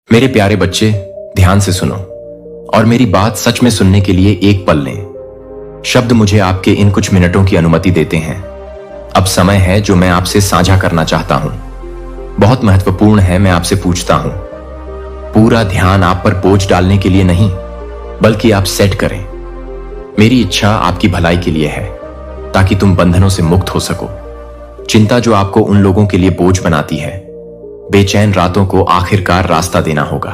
मेरे प्यारे बच्चे, ध्यान से सुनो और मेरी बात सच में सुनने के लिए एक पल लें। शब्द मुझे आपके इन कुछ मिनटों की अनुमति देते हैं। अब समय है जो मैं आपसे साझा करना चाहता हूं। बहुत महत्वपूर्ण है। मैं आपसे पूछता हूं, पूरा ध्यान आप पर बोझ डालने के लिए नहीं, बल्कि आप सेट करें। मेरी इच्छा आपकी भलाई के लिए है, ताकि तुम बंधनों से मुक्त हो सको। चिंता जो आपको उन लोगों के लिए बोझ बनाती है, बेचैन रातों को आखिरकार रास्ता देना होगा।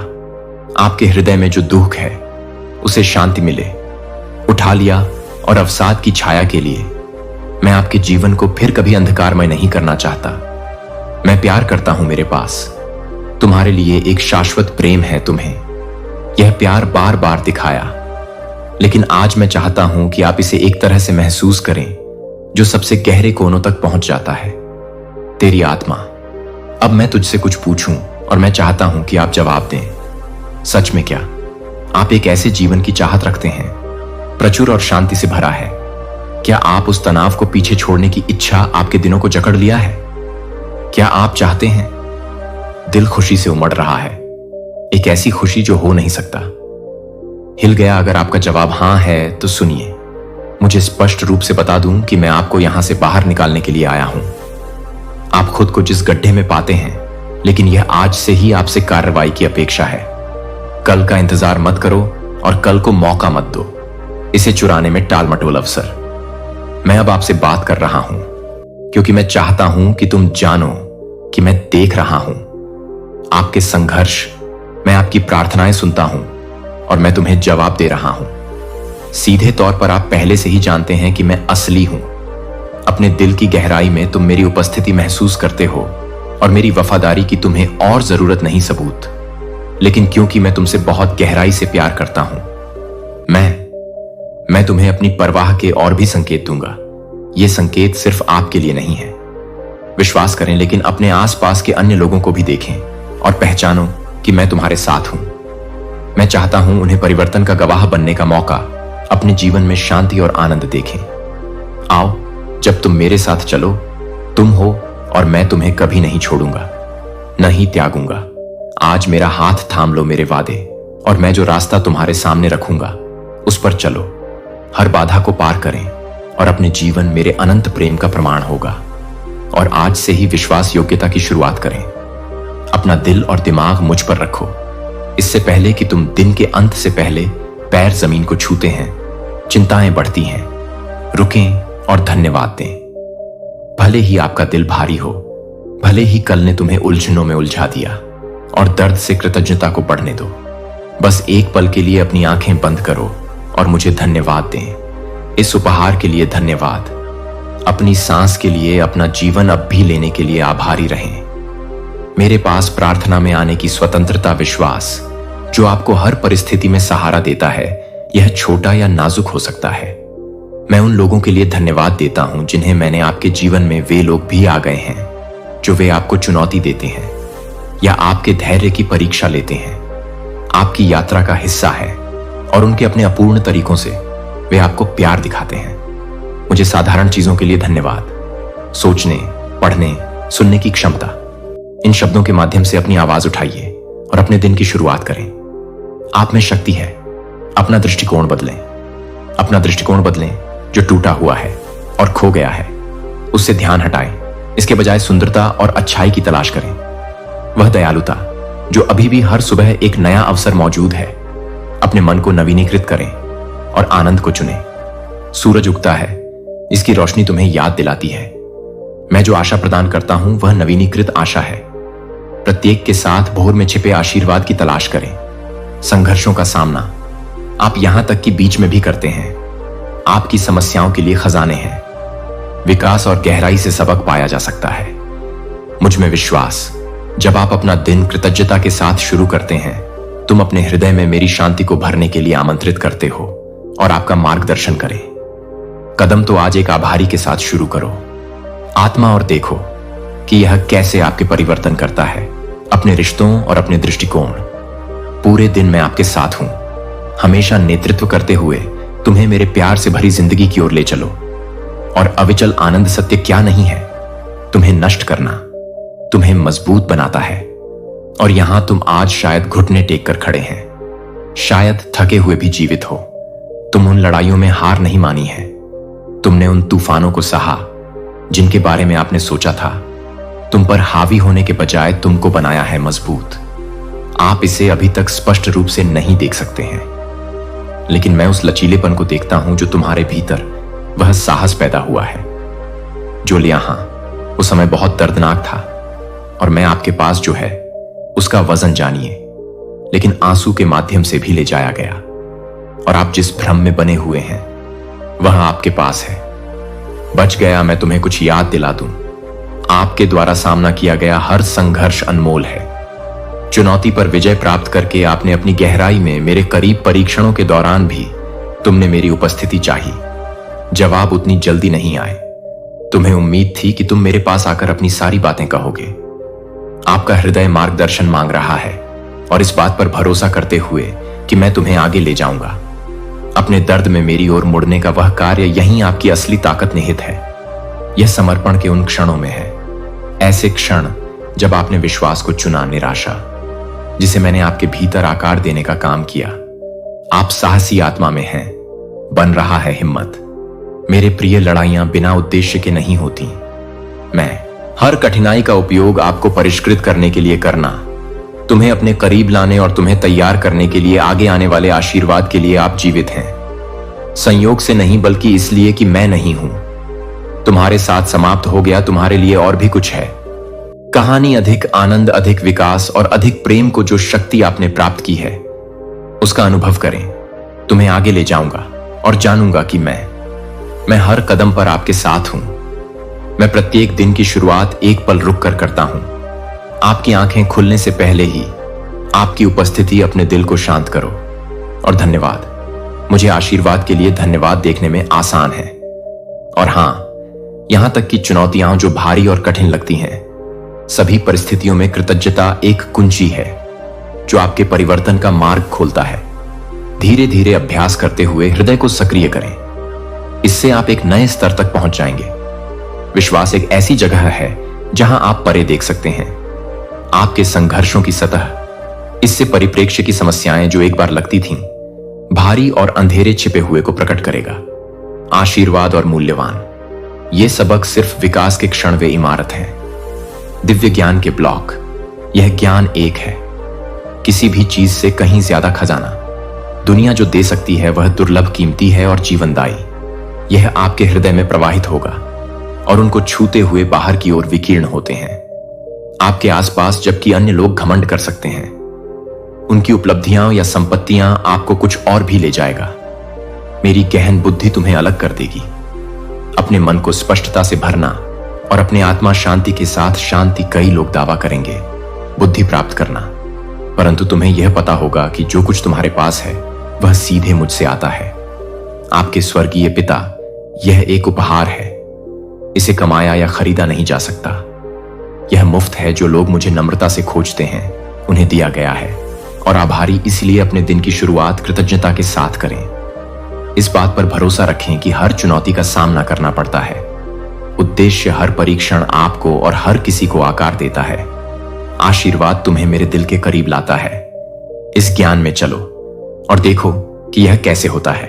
आपके हृदय में जो दुख है, उसे शांति मिले। उठा लिया और अवसाद की छाया के लिए मैं आपके जीवन को फिर कभी अंधकारमय नहीं करना चाहता। मैं प्यार करता हूं मेरे पास। तुम्हारे लिए एक शाश्वत प्रेम है। तुम्हें यह प्यार बार बार दिखाया, लेकिन आज मैं चाहता हूं कि आप इसे एक तरह से महसूस करें जो सबसे गहरे कोनों तक पहुंच जाता है, तेरी आत्मा। अब मैं तुझसे कुछ पूछूं और मैं चाहता हूं कि आप जवाब दें। सच में क्या आप एक ऐसे जीवन की चाहत रखते हैं, प्रचुर और शांति से भरा है? क्या आप उस तनाव को पीछे छोड़ने की इच्छा आपके दिनों को जकड़ लिया है? क्या आप चाहते हैं? दिल खुशी से उमड़ रहा है, एक ऐसी खुशी जो हो नहीं सकता। हिल गया अगर आपका जवाब हां है तो सुनिए, मुझे स्पष्ट रूप से बता दूं कि मैं आपको यहां से बाहर निकालने के लिए आया हूं। आप खुद को जिस गड्ढे में पाते हैं, लेकिन यह आज से ही आपसे कार्रवाई की अपेक्षा है। कल का इंतजार मत करो और कल को मौका मत दो इसे चुराने में टाल मटोल अवसर। मैं अब आपसे बात कर रहा हूं क्योंकि मैं चाहता हूं कि तुम जानो कि मैं देख रहा हूं आपके संघर्ष। मैं आपकी प्रार्थनाएं सुनता हूं और मैं तुम्हें जवाब दे रहा हूं। सीधे तौर पर आप पहले से ही जानते हैं कि मैं असली हूं। अपने दिल की गहराई में तुम मेरी उपस्थिति महसूस करते हो और मेरी वफादारी की तुम्हें और जरूरत नहीं सबूत, लेकिन क्योंकि मैं तुमसे बहुत गहराई से प्यार करता हूं, मैं तुम्हें अपनी परवाह के और भी संकेत दूंगा। ये संकेत सिर्फ आपके लिए नहीं है। विश्वास करें, लेकिन अपने आसपास के अन्य लोगों को भी देखें और पहचानो कि मैं तुम्हारे साथ हूं। मैं चाहता हूं उन्हें परिवर्तन का गवाह बनने का मौका, अपने जीवन में शांति और आनंद देखें। आओ, जब तुम मेरे साथ चलो, तुम हो और मैं तुम्हें कभी नहीं छोड़ूंगा, नहीं त्यागूंगा। आज मेरा हाथ थाम लो मेरे वादे, और मैं जो रास्ता तुम्हारे सामने रखूंगा उस पर चलो। हर बाधा को पार करें और अपने जीवन मेरे अनंत प्रेम का प्रमाण होगा। और आज से ही विश्वास योग्यता की शुरुआत करें। अपना दिल और दिमाग मुझ पर रखो। इससे पहले कि तुम दिन के अंत से पहले पैर जमीन को छूते हैं, चिंताएं बढ़ती हैं। रुकें और धन्यवाद दें। भले ही आपका दिल भारी हो, भले ही कल ने तुम्हें उलझनों में उलझा दिया, और दर्द से कृतज्ञता को बढ़ने दो। बस एक पल के लिए अपनी आंखें बंद करो और मुझे धन्यवाद दें। इस उपहार के लिए धन्यवाद। अपनी सांस के लिए, अपना जीवन अब भी लेने के लिए आभारी रहें। मेरे पास प्रार्थना में आने की स्वतंत्रता, विश्वास जो आपको हर परिस्थिति में सहारा देता है, यह छोटा या नाजुक हो सकता है। मैं उन लोगों के लिए धन्यवाद देता हूं जिन्हें मैंने आपके जीवन में, वे लोग भी आ गए हैं जो वे आपको चुनौती देते हैं या आपके धैर्य की परीक्षा लेते हैं। आपकी यात्रा का हिस्सा है और उनके अपने अपूर्ण तरीकों से वे आपको प्यार दिखाते हैं। मुझे साधारण चीजों के लिए धन्यवाद। सोचने, पढ़ने, सुनने की क्षमता। इन शब्दों के माध्यम से अपनी आवाज उठाइए और अपने दिन की शुरुआत करें। आप में शक्ति है। अपना दृष्टिकोण बदलें। अपना दृष्टिकोण बदलें जो टूटा हुआ है और खो गया है, उससे ध्यान हटाएं। इसके बजाय सुंदरता और अच्छाई की तलाश करें। वह दयालुता जो अभी भी हर सुबह एक नया अवसर मौजूद है। अपने मन को नवीनीकृत करें और आनंद को चुनें। सूरज उगता है, इसकी रोशनी तुम्हें याद दिलाती है। मैं जो आशा प्रदान करता हूं वह नवीनीकृत आशा है। प्रत्येक के साथ भोर में छिपे आशीर्वाद की तलाश करें। संघर्षों का सामना आप यहां तक कि बीच में भी करते हैं। आपकी समस्याओं के लिए खजाने हैं। विकास और गहराई से सबक पाया जा सकता है। मुझ में विश्वास। जब आप अपना दिन कृतज्ञता के साथ शुरू करते हैं, तुम अपने हृदय में मेरी शांति को भरने के लिए आमंत्रित करते हो और आपका मार्गदर्शन करें। कदम तो आज एक आभारी के साथ शुरू करो। आत्मा और देखो कि यह कैसे आपके परिवर्तन करता है, अपने रिश्तों और अपने दृष्टिकोण। पूरे दिन मैं आपके साथ हूं, हमेशा नेतृत्व करते हुए तुम्हें मेरे प्यार से भरी जिंदगी की ओर ले चलो। और अविचल आनंद सत्य क्या नहीं है? तुम्हें नष्ट करना तुम्हें मजबूत बनाता है और यहां तुम आज शायद घुटने टेक कर खड़े हैं, शायद थके हुए भी जीवित हो। तुम उन लड़ाइयों में हार नहीं मानी है। तुमने उन तूफानों को सहा जिनके बारे में आपने सोचा था तुम पर हावी होने के बजाय तुमको बनाया है मजबूत। आप इसे अभी तक स्पष्ट रूप से नहीं देख सकते हैं, लेकिन मैं उस लचीलेपन को देखता हूं जो तुम्हारे भीतर वह साहस पैदा हुआ है जो यहां उस समय बहुत दर्दनाक था। और मैं आपके पास जो है उसका वजन जानिए, लेकिन आंसू के माध्यम से भी ले जाया गया। और आप जिस भ्रम में बने हुए हैं वह आपके पास है। बच गया मैं तुम्हें कुछ याद दिला दूं। आपके द्वारा सामना किया गया हर संघर्ष अनमोल है। चुनौती पर विजय प्राप्त करके आपने अपनी गहराई में मेरे करीब परीक्षणों के दौरान भी तुमने मेरी उपस्थिति चाही। जवाब उतनी जल्दी नहीं आए। तुम्हें उम्मीद थी कि तुम मेरे पास आकर अपनी सारी बातें कहोगे। आपका हृदय मार्गदर्शन मांग रहा है और इस बात पर भरोसा करते हुए कि मैं तुम्हें आगे ले जाऊंगा। अपने दर्द में मेरी ओर मुड़ने का वह कार्य यहीं आपकी असली ताकत निहित है। यह समर्पण के उन क्षणों में है, ऐसे क्षण जब आपने विश्वास को चुना, निराशा जिसे मैंने आपके भीतर आकार देने का काम किया। आप साहसी आत्मा में हैं, बन रहा है हिम्मत। मेरे प्रिय, लड़ाइयां बिना उद्देश्य के नहीं होती। मैं हर कठिनाई का उपयोग आपको परिष्कृत करने के लिए करना, तुम्हें अपने करीब लाने और तुम्हें तैयार करने के लिए आगे आने वाले आशीर्वाद के लिए आप जीवित हैं। संयोग से नहीं, बल्कि इसलिए कि मैं नहीं हूं। तुम्हारे साथ समाप्त हो गया, तुम्हारे लिए और भी कुछ है। कहानी अधिक आनंद, अधिक विकास और अधिक प्रेम को जो शक्ति आपने प्राप्त की है उसका अनुभव करें। तुम्हें आगे ले जाऊंगा और जानूंगा कि मैं हर कदम पर आपके साथ हूं। मैं प्रत्येक दिन की शुरुआत एक पल रुक कर करता हूं। आपकी आंखें खुलने से पहले ही आपकी उपस्थिति अपने दिल को शांत करो। और धन्यवाद, मुझे आशीर्वाद के लिए धन्यवाद देखने में आसान है। और हां, यहां तक कि चुनौतियां जो भारी और कठिन लगती हैं, सभी परिस्थितियों में कृतज्ञता एक कुंजी है जो आपके परिवर्तन का मार्ग खोलता है। धीरे धीरे अभ्यास करते हुए हृदय को सक्रिय करें। इससे आप एक नए स्तर तक पहुंच जाएंगे। विश्वास एक ऐसी जगह है जहां आप परे देख सकते हैं। आपके संघर्षों की सतह, इससे परिप्रेक्ष्य की समस्याएं जो एक बार लगती थीं, भारी और अंधेरे छिपे हुए को प्रकट करेगा। आशीर्वाद और मूल्यवान, ये सबक सिर्फ विकास के क्षण वे इमारत है। दिव्य ज्ञान के ब्लॉक, यह ज्ञान एक है, किसी भी चीज से कहीं ज्यादा खजाना। दुनिया जो दे सकती है वह दुर्लभ, कीमती है और जीवनदायी। यह आपके हृदय में प्रवाहित होगा और उनको छूते हुए बाहर की ओर विकीर्ण होते हैं। आपके आसपास जबकि अन्य लोग घमंड कर सकते हैं, उनकी उपलब्धियां या संपत्तियां आपको कुछ और भी ले जाएगा। मेरी गहन बुद्धि तुम्हें अलग कर देगी। अपने मन को स्पष्टता से भरना और अपने आत्मा शांति के साथ शांति, कई लोग दावा करेंगे, बुद्धि प्राप्त करना, परंतु तुम्हें यह पता होगा कि जो कुछ तुम्हारे पास है वह सीधे मुझसे आता है। आपके स्वर्गीय पिता, यह एक उपहार है। इसे कमाया या खरीदा नहीं जा सकता। यह मुफ्त है। जो लोग मुझे नम्रता से खोजते हैं उन्हें दिया गया है, और आभारी इसलिए अपने दिन की शुरुआत कृतज्ञता के साथ करें। इस बात पर भरोसा रखें कि हर चुनौती का सामना करना पड़ता है। उद्देश्य हर परीक्षण आपको और हर किसी को आकार देता है। आशीर्वाद तुम्हें मेरे दिल के करीब लाता है। इस ज्ञान में चलो और देखो कि यह कैसे होता है।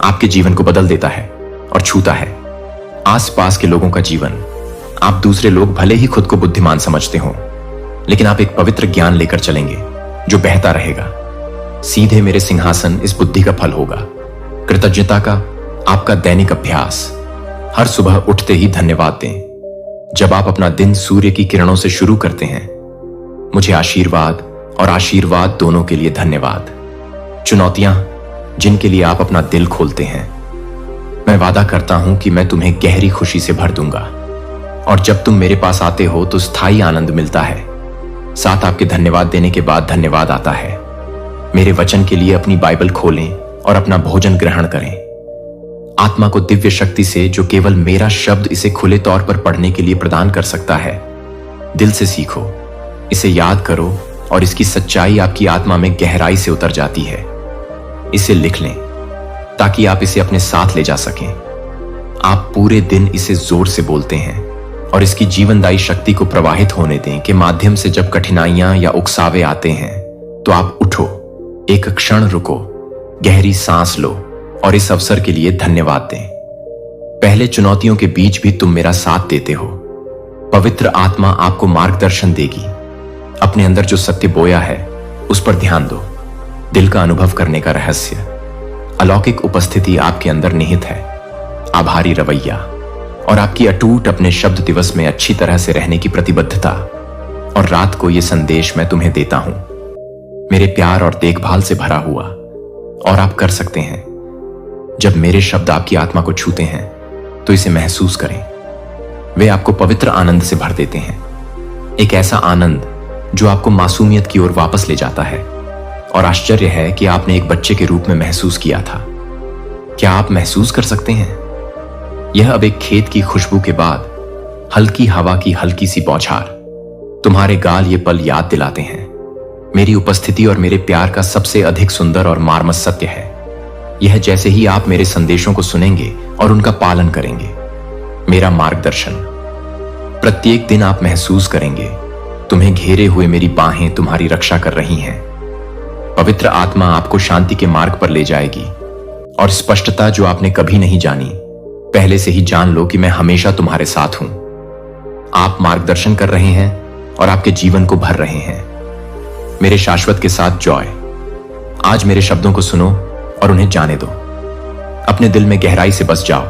आपके जीवन को बदल देता है और छूता है आसपास के लोगों का जीवन। आप दूसरे लोग भले ही खुद को बुद्धिमान समझते हो, लेकिन आप एक पवित्र ज्ञान लेकर चलेंगे जो बहता रहेगा। सीधे मेरे सिंहासन इस बुद्धि का फल होगा। कृतज्ञता का आपका दैनिक अभ्यास। हर सुबह उठते ही धन्यवाद दें। जब आप अपना दिन सूर्य की किरणों से शुरू करते हैं, मुझे आशीर्वाद और आशीर्वाद दोनों के लिए धन्यवाद। चुनौतियां जिनके लिए आप अपना दिल खोलते हैं, मैं वादा करता हूं कि मैं तुम्हें गहरी खुशी से भर दूंगा। और जब तुम मेरे पास आते हो तो स्थायी आनंद मिलता है। साथ आपके धन्यवाद देने के बाद धन्यवाद आता है। मेरे वचन के लिए अपनी बाइबल खोलें और अपना भोजन ग्रहण करें। आत्मा को दिव्य शक्ति से, जो केवल मेरा शब्द इसे खुले तौर पर पढ़ने के लिए प्रदान कर सकता है, दिल से सीखो। इसे याद करो और इसकी सच्चाई आपकी आत्मा में गहराई से उतर जाती है। इसे लिख लें ताकि आप इसे अपने साथ ले जा सकें। आप पूरे दिन इसे जोर से बोलते हैं और इसकी जीवनदायी शक्ति को प्रवाहित होने दें के माध्यम से जब कठिनाइयां या उकसावे आते हैं तो आप उठो, एक क्षण रुको, गहरी सांस लो और इस अवसर के लिए धन्यवाद दें। पहले चुनौतियों के बीच भी तुम मेरा साथ देते हो। पवित्र आत्मा आपको मार्गदर्शन देगी। अपने अंदर जो सत्य बोया है उस पर ध्यान दो। दिल का अनुभव करने का रहस्य, अलौकिक उपस्थिति आपके अंदर निहित है, आभारी रवैया और आपकी अटूट अपने शब्द दिवस में अच्छी तरह से रहने की प्रतिबद्धता। और रात को यह संदेश मैं तुम्हें देता हूं, मेरे प्यार और देखभाल से भरा हुआ। और आप कर सकते हैं। जब मेरे शब्द आपकी आत्मा को छूते हैं तो इसे महसूस करें। वे आपको पवित्र आनंद से भर देते हैं, एक ऐसा आनंद जो आपको मासूमियत की ओर वापस ले जाता है। और आश्चर्य है कि आपने एक बच्चे के रूप में महसूस किया था। क्या आप महसूस कर सकते हैं? यह अब एक खेत की खुशबू के बाद हल्की हवा की हल्की सी बौछार। तुम्हारे गाल ये पल याद दिलाते हैं, मेरी उपस्थिति और मेरे प्यार का सबसे अधिक सुंदर और मार्मिक सत्य है यह, जैसे ही आप मेरे संदेशों को सुनेंगे और उनका पालन करेंगे। मेरा मार्गदर्शन, प्रत्येक दिन आप महसूस करेंगे तुम्हें घेरे हुए मेरी बाहें तुम्हारी रक्षा कर रही हैं। पवित्र आत्मा आपको शांति के मार्ग पर ले जाएगी और स्पष्टता जो आपने कभी नहीं जानी, पहले से ही जान लो कि मैं हमेशा तुम्हारे साथ हूं। आप मार्गदर्शन कर रहे हैं और आपके जीवन को भर रहे हैं मेरे शाश्वत के साथ जॉय। आज मेरे शब्दों को सुनो और उन्हें जाने दो। अपने दिल में गहराई से बस जाओ,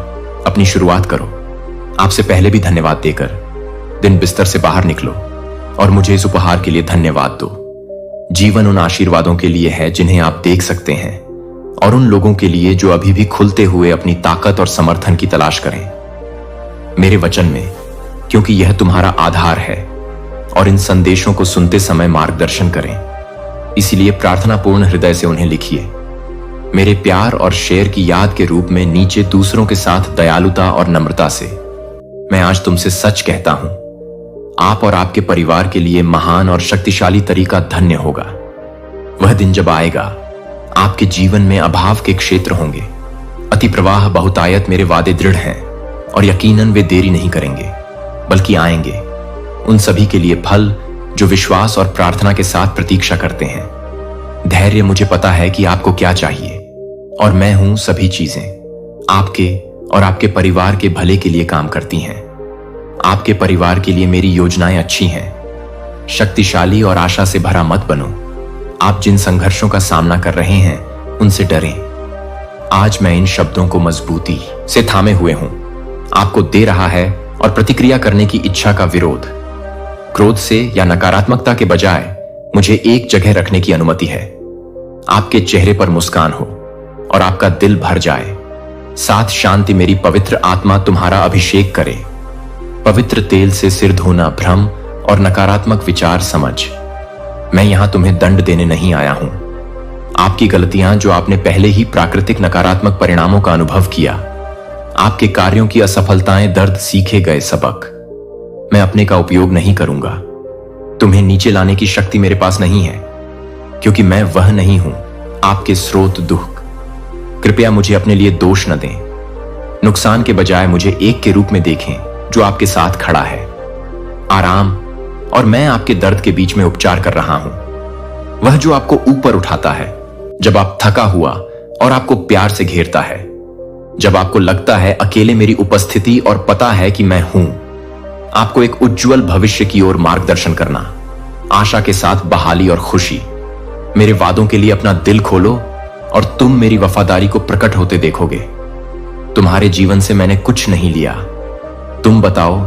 अपनी शुरुआत करो। आपसे पहले भी धन्यवाद देकर दिन बिस्तर से बाहर निकलो और मुझे इस उपहार के लिए धन्यवाद दो। जीवन उन आशीर्वादों के लिए है जिन्हें आप देख सकते हैं और उन लोगों के लिए जो अभी भी खुलते हुए अपनी ताकत और समर्थन की तलाश करें मेरे वचन में, क्योंकि यह तुम्हारा आधार है। और इन संदेशों को सुनते समय मार्गदर्शन करें, इसीलिए प्रार्थनापूर्ण हृदय से उन्हें लिखिए। मेरे प्यार और शेर की याद के रूप में नीचे दूसरों के साथ दयालुता और नम्रता से मैं आज तुमसे सच कहता हूं, आप और आपके परिवार के लिए महान और शक्तिशाली तरीका धन्य होगा। वह दिन जब आएगा, आपके जीवन में अभाव के क्षेत्र होंगे। अति प्रवाह बहुतायत मेरे वादे दृढ़ हैं और यकीनन वे देरी नहीं करेंगे, बल्कि आएंगे। उन सभी के लिए फल जो विश्वास और प्रार्थना के साथ प्रतीक्षा करते हैं। धैर्य, मुझे पता है कि आपको क्या चाहिए और मैं हूं सभी चीजें आपके और आपके परिवार के भले के लिए काम करती हैं। आपके परिवार के लिए मेरी योजनाएं अच्छी हैं। शक्तिशाली और आशा से भरा मत बनो। आप जिन संघर्षों का सामना कर रहे हैं उनसे डरें। आज मैं इन शब्दों को मजबूती से थामे हुए हूं। आपको दे रहा है और प्रतिक्रिया करने की इच्छा का विरोध। क्रोध से या नकारात्मकता के बजाय मुझे एक जगह रखने की अनुमति है। आपके चेहरे पर मुस्कान हो और आपका दिल भर जाए। साथ शांति मेरी पवित्र आत्मा तुम्हारा अभिषेक करे। पवित्र तेल से सिर धोना भ्रम और नकारात्मक विचार समझ। मैं यहां तुम्हें दंड देने नहीं आया हूं। आपकी गलतियां जो आपने पहले ही प्राकृतिक नकारात्मक परिणामों का अनुभव किया, आपके कार्यों की असफलताएं दर्द सीखे गए सबक, मैं अपने का उपयोग नहीं करूंगा। तुम्हें नीचे लाने की शक्ति मेरे पास नहीं है, क्योंकि मैं वह नहीं हूं आपके स्रोत दुख। कृपया मुझे अपने लिए दोष न दें। नुकसान के बजाय मुझे एक के रूप में देखें जो आपके साथ खड़ा है। आराम और मैं आपके दर्द के बीच में उपचार कर रहा हूं। वह जो आपको ऊपर उठाता है जब आप थका हुआ और आपको प्यार से घेरता है, जब आपको लगता है अकेले मेरी उपस्थिति और पता है कि मैं हूं। आपको एक उज्जवल भविष्य की ओर मार्गदर्शन करना, आशा के साथ बहाली और खुशी। मेरे वादों के लिए अपना दिल खोलो और तुम मेरी वफादारी को प्रकट होते देखोगे। तुम्हारे जीवन से मैंने कुछ नहीं लिया। तुम बताओ,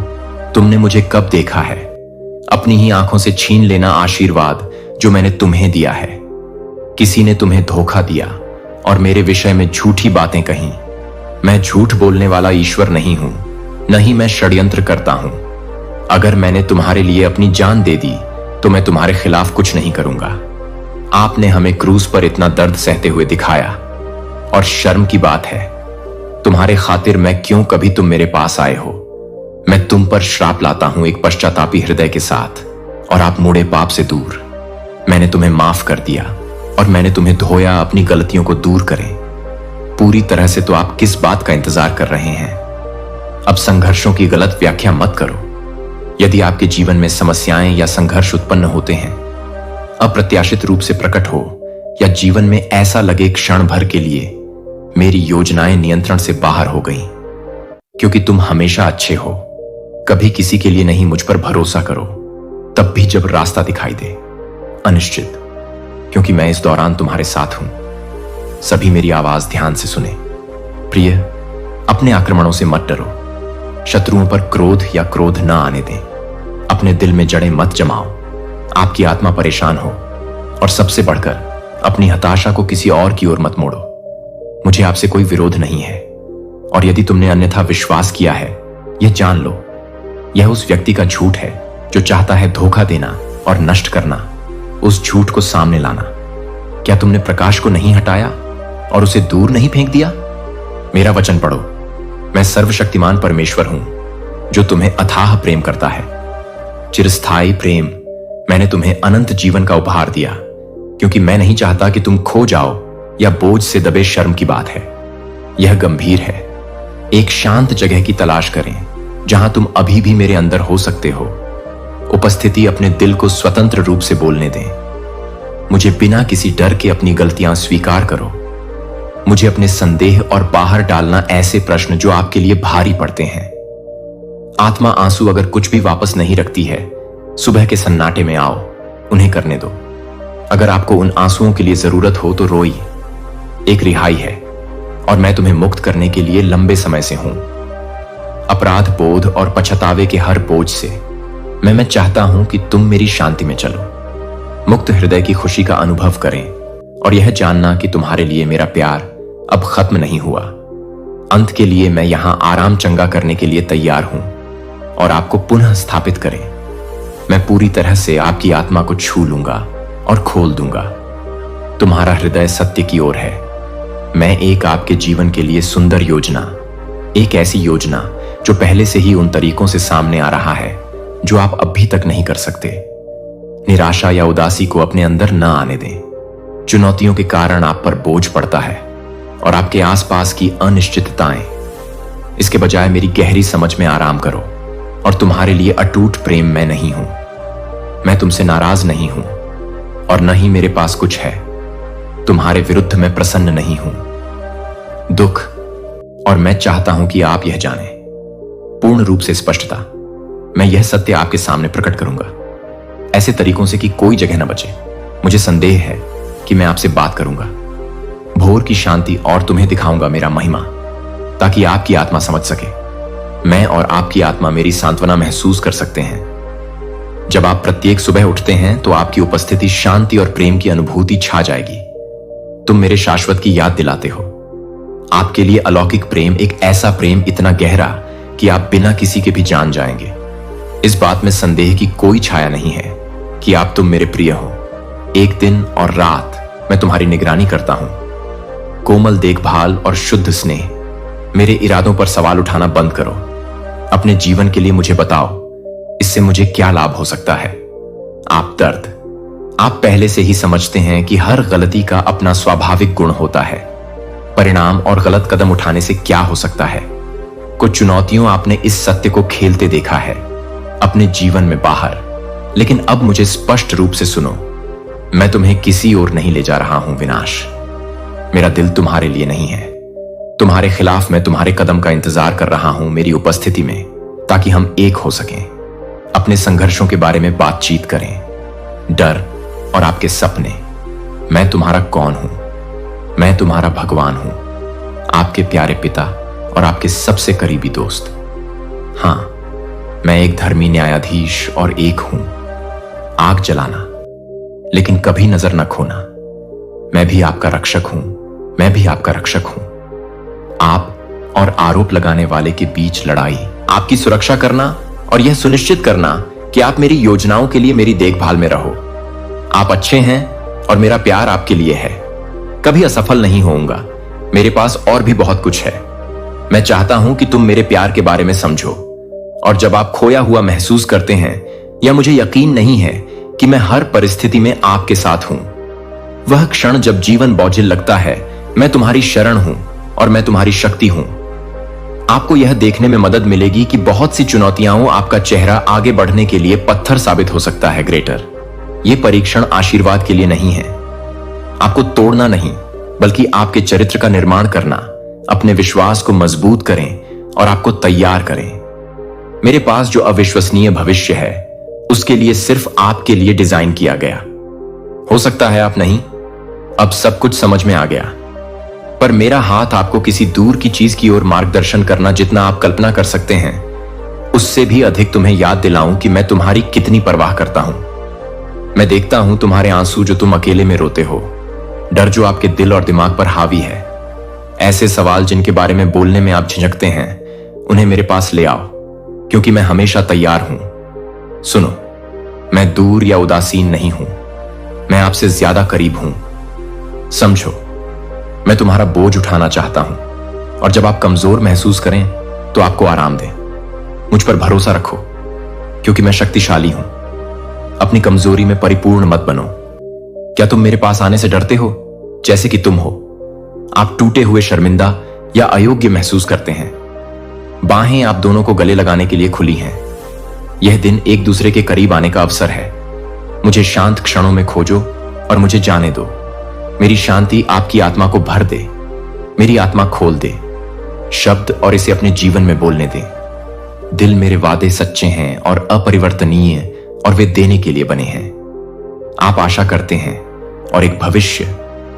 तुमने मुझे कब देखा है? अपनी ही आंखों से छीन लेना आशीर्वाद जो मैंने तुम्हें दिया है। किसी ने तुम्हें धोखा दिया और मेरे विषय में झूठी बातें कहीं। मैं झूठ बोलने वाला ईश्वर नहीं हूं, न ही मैं षड्यंत्र करता हूं। अगर मैंने तुम्हारे लिए अपनी जान दे दी तो मैं तुम्हारे खिलाफ कुछ नहीं करूंगा। आपने हमें क्रूज पर इतना दर्द सहते हुए दिखाया और शर्म की बात है, तुम्हारे खातिर मैं क्यों कभी तुम मेरे पास आए हो। मैं तुम पर श्राप लाता हूं एक पश्चातापी हृदय के साथ, और आप मुड़े पाप से दूर। मैंने तुम्हें माफ कर दिया और मैंने तुम्हें धोया अपनी गलतियों को दूर करें। पूरी तरह से तो आप किस बात का इंतजार कर रहे हैं? अब संघर्षों की गलत व्याख्या मत करो। यदि आपके जीवन में समस्याएं या संघर्ष उत्पन्न होते हैं, अप्रत्याशित रूप से प्रकट हो या जीवन में ऐसा लगे क्षण भर के लिए मेरी योजनाएं नियंत्रण से बाहर हो गईं, क्योंकि तुम हमेशा अच्छे हो, कभी किसी के लिए नहीं, मुझ पर भरोसा करो, तब भी जब रास्ता दिखाई दे अनिश्चित, क्योंकि मैं इस दौरान तुम्हारे साथ हूं। सभी मेरी आवाज ध्यान से सुने। प्रिय, अपने आक्रमणों से मत डरो, शत्रुओं पर क्रोध या क्रोध न आने दें, अपने दिल में जड़ें मत जमाओ, आपकी आत्मा परेशान हो, और सबसे बढ़कर अपनी हताशा को किसी और की ओर मत मोड़ो। मुझे आपसे कोई विरोध नहीं है, और यदि तुमने अन्यथा विश्वास किया है, यह जान लो, यह उस व्यक्ति का झूठ है जो चाहता है धोखा देना और नष्ट करना, उस झूठ को सामने लाना। क्या तुमने प्रकाश को नहीं हटाया और उसे दूर नहीं फेंक दिया? मेरा वचन पढ़ो। मैं सर्वशक्तिमान परमेश्वर हूं जो तुम्हें अथाह प्रेम करता है। चिरस्थायी प्रेम, मैंने तुम्हें अनंत जीवन का उपहार दिया, क्योंकि मैं नहीं चाहता कि तुम खो जाओ या बोझ से दबे। शर्म की बात है, यह गंभीर है। एक शांत जगह की तलाश करें जहां तुम अभी भी मेरे अंदर हो सकते हो। उपस्थिति अपने दिल को स्वतंत्र रूप से बोलने दें। मुझे बिना किसी डर के अपनी गलतियां स्वीकार करो। मुझे अपने संदेह और बाहर डालना ऐसे प्रश्न जो आपके लिए भारी पड़ते हैं। आत्मा आंसू अगर कुछ भी वापस नहीं रखती है, सुबह के सन्नाटे में आओ, उन्हें करने दो। अगर आपको उन आंसुओं के लिए जरूरत हो तो रोइए। एक रिहाई है, और मैं तुम्हें मुक्त करने के लिए लंबे समय से हूं। अपराध बोध और पछतावे के हर बोझ से मैं चाहता हूं कि तुम मेरी शांति में चलो। मुक्त हृदय की खुशी का अनुभव करें, और यह जानना कि तुम्हारे लिए मेरा प्यार अब खत्म नहीं हुआ। अंत के लिए मैं यहां आराम चंगा करने के लिए तैयार हूं और आपको पुनः स्थापित करें। मैं पूरी तरह से आपकी आत्मा को छू लूंगा और खोल दूंगा। तुम्हारा हृदय सत्य की ओर है। मैं एक आपके जीवन के लिए सुंदर योजना, एक ऐसी योजना जो पहले से ही उन तरीकों से सामने आ रहा है जो आप अभी तक नहीं कर सकते। निराशा या उदासी को अपने अंदर न आने दें। चुनौतियों के कारण आप पर बोझ पड़ता है और आपके आसपास की अनिश्चितताएं। इसके बजाय मेरी गहरी समझ में आराम करो और तुम्हारे लिए अटूट प्रेम मैं नहीं हूं। मैं तुमसे नाराज नहीं हूं और न ही मेरे पास कुछ है। तुम्हारे विरुद्ध मैं प्रसन्न नहीं हूं। दुख, और मैं चाहता हूं कि आप यह जानें पूर्ण रूप से स्पष्टता। मैं यह सत्य आपके सामने प्रकट करूंगा, ऐसे तरीकों से कि कोई जगह न बचे। मुझे संदेह है कि मैं आपसे बात करूंगा भोर की शांति, और तुम्हें दिखाऊंगा मेरा महिमा, ताकि आपकी आत्मा समझ सके। मैं और आपकी आत्मा मेरी सांत्वना महसूस कर सकते हैं। जब आप प्रत्येक सुबह उठते हैं तो आपकी उपस्थिति, शांति और प्रेम की अनुभूति छा जाएगी। तुम मेरे शाश्वत की याद दिलाते हो। आपके लिए अलौकिक प्रेम, एक ऐसा प्रेम इतना गहरा कि आप बिना किसी के भी जान जाएंगे। इस बात में संदेह की कोई छाया नहीं है कि तुम मेरे प्रिय हो। एक दिन और रात मैं तुम्हारी निगरानी करता हूं। कोमल देखभाल और शुद्ध स्नेह। मेरे इरादों पर सवाल उठाना बंद करो। अपने जीवन के लिए मुझे बताओ, इससे मुझे क्या लाभ हो सकता है। आप दर्द, आप पहले से ही समझते हैं कि हर गलती का अपना स्वाभाविक गुण होता है। परिणाम और गलत कदम उठाने से क्या हो सकता है। कुछ चुनौतियों आपने इस सत्य को खेलते देखा है अपने जीवन में बाहर, लेकिन अब मुझे स्पष्ट रूप से सुनो। मैं तुम्हें किसी ओर नहीं ले जा रहा हूं विनाश। मेरा दिल तुम्हारे लिए नहीं है। तुम्हारे खिलाफ मैं तुम्हारे कदम का इंतजार कर रहा हूं मेरी उपस्थिति में, ताकि हम एक हो सकें, अपने संघर्षों के बारे में बातचीत करें। डर और आपके सपने। मैं तुम्हारा कौन हूं? मैं तुम्हारा भगवान हूं, आपके प्यारे पिता और आपके सबसे करीबी दोस्त। हां, मैं एक धर्मी न्यायाधीश और एक हूं। आग जलाना, लेकिन कभी नजर न खोना। मैं भी आपका रक्षक हूं। मैं भी आपका रक्षक हूं। आप और आरोप लगाने वाले के बीच लड़ाई, आपकी सुरक्षा करना और यह सुनिश्चित करना कि आप मेरी योजनाओं के लिए मेरी देखभाल में रहो। आप अच्छे हैं और मेरा प्यार आपके लिए है। कभी असफल नहीं होऊंगा। मेरे पास और भी बहुत कुछ है। मैं चाहता हूं कि तुम मेरे प्यार के बारे में समझो, और जब आप खोया हुआ महसूस करते हैं या मुझे यकीन नहीं है कि मैं हर परिस्थिति में आपके साथ हूं, वह क्षण जब जीवन बोझिल लगता है, मैं तुम्हारी शरण हूं और मैं तुम्हारी शक्ति हूं। आपको यह देखने में मदद मिलेगी कि बहुत सी चुनौतियां आपका चेहरा आगे बढ़ने के लिए पत्थर साबित हो सकता है। ग्रेटर, ये परीक्षण आशीर्वाद के लिए नहीं है। आपको तोड़ना नहीं, बल्कि आपके चरित्र का निर्माण करना, अपने विश्वास को मजबूत करें और आपको तैयार करें। मेरे पास जो अविश्वसनीय भविष्य है, उसके लिए सिर्फ आपके लिए डिजाइन किया गया। हो सकता है आप नहीं, अब सब कुछ समझ में आ गया, पर मेरा हाथ आपको किसी दूर की चीज की ओर मार्गदर्शन करना जितना आप कल्पना कर सकते हैं, उससे भी अधिक तुम्हें याद दिलाऊं कि मैं तुम्हारी कितनी परवाह करता हूं। मैं देखता हूं तुम्हारे आंसू जो तुम अकेले में रोते हो, डर जो आपके दिल और दिमाग पर हावी है, ऐसे सवाल जिनके बारे में बोलने में आप झिझकते हैं, उन्हें मेरे पास ले आओ, क्योंकि मैं हमेशा तैयार हूं। सुनो, मैं दूर या उदासीन नहीं हूं, मैं आपसे ज्यादा करीब हूं। समझो, मैं तुम्हारा बोझ उठाना चाहता हूं, और जब आप कमजोर महसूस करें तो आपको आराम दें। मुझ पर भरोसा रखो, क्योंकि मैं शक्तिशाली हूं। अपनी कमजोरी में परिपूर्ण मत बनो। क्या तुम मेरे पास आने से डरते हो, जैसे कि तुम हो? आप टूटे हुए, शर्मिंदा या अयोग्य महसूस करते हैं। बाहें आप दोनों को गले लगाने के लिए खुली हैं। यह दिन एक दूसरे के करीब आने का अवसर है। मुझे शांत क्षणों में खोजो और मुझे जाने दो। मेरी शांति आपकी आत्मा को भर दे, मेरी आत्मा खोल दे शब्द और इसे अपने जीवन में बोलने दे। दिल मेरे वादे सच्चे हैं और अपरिवर्तनीय, और वे देने के लिए बने हैं। आप आशा करते हैं, और एक भविष्य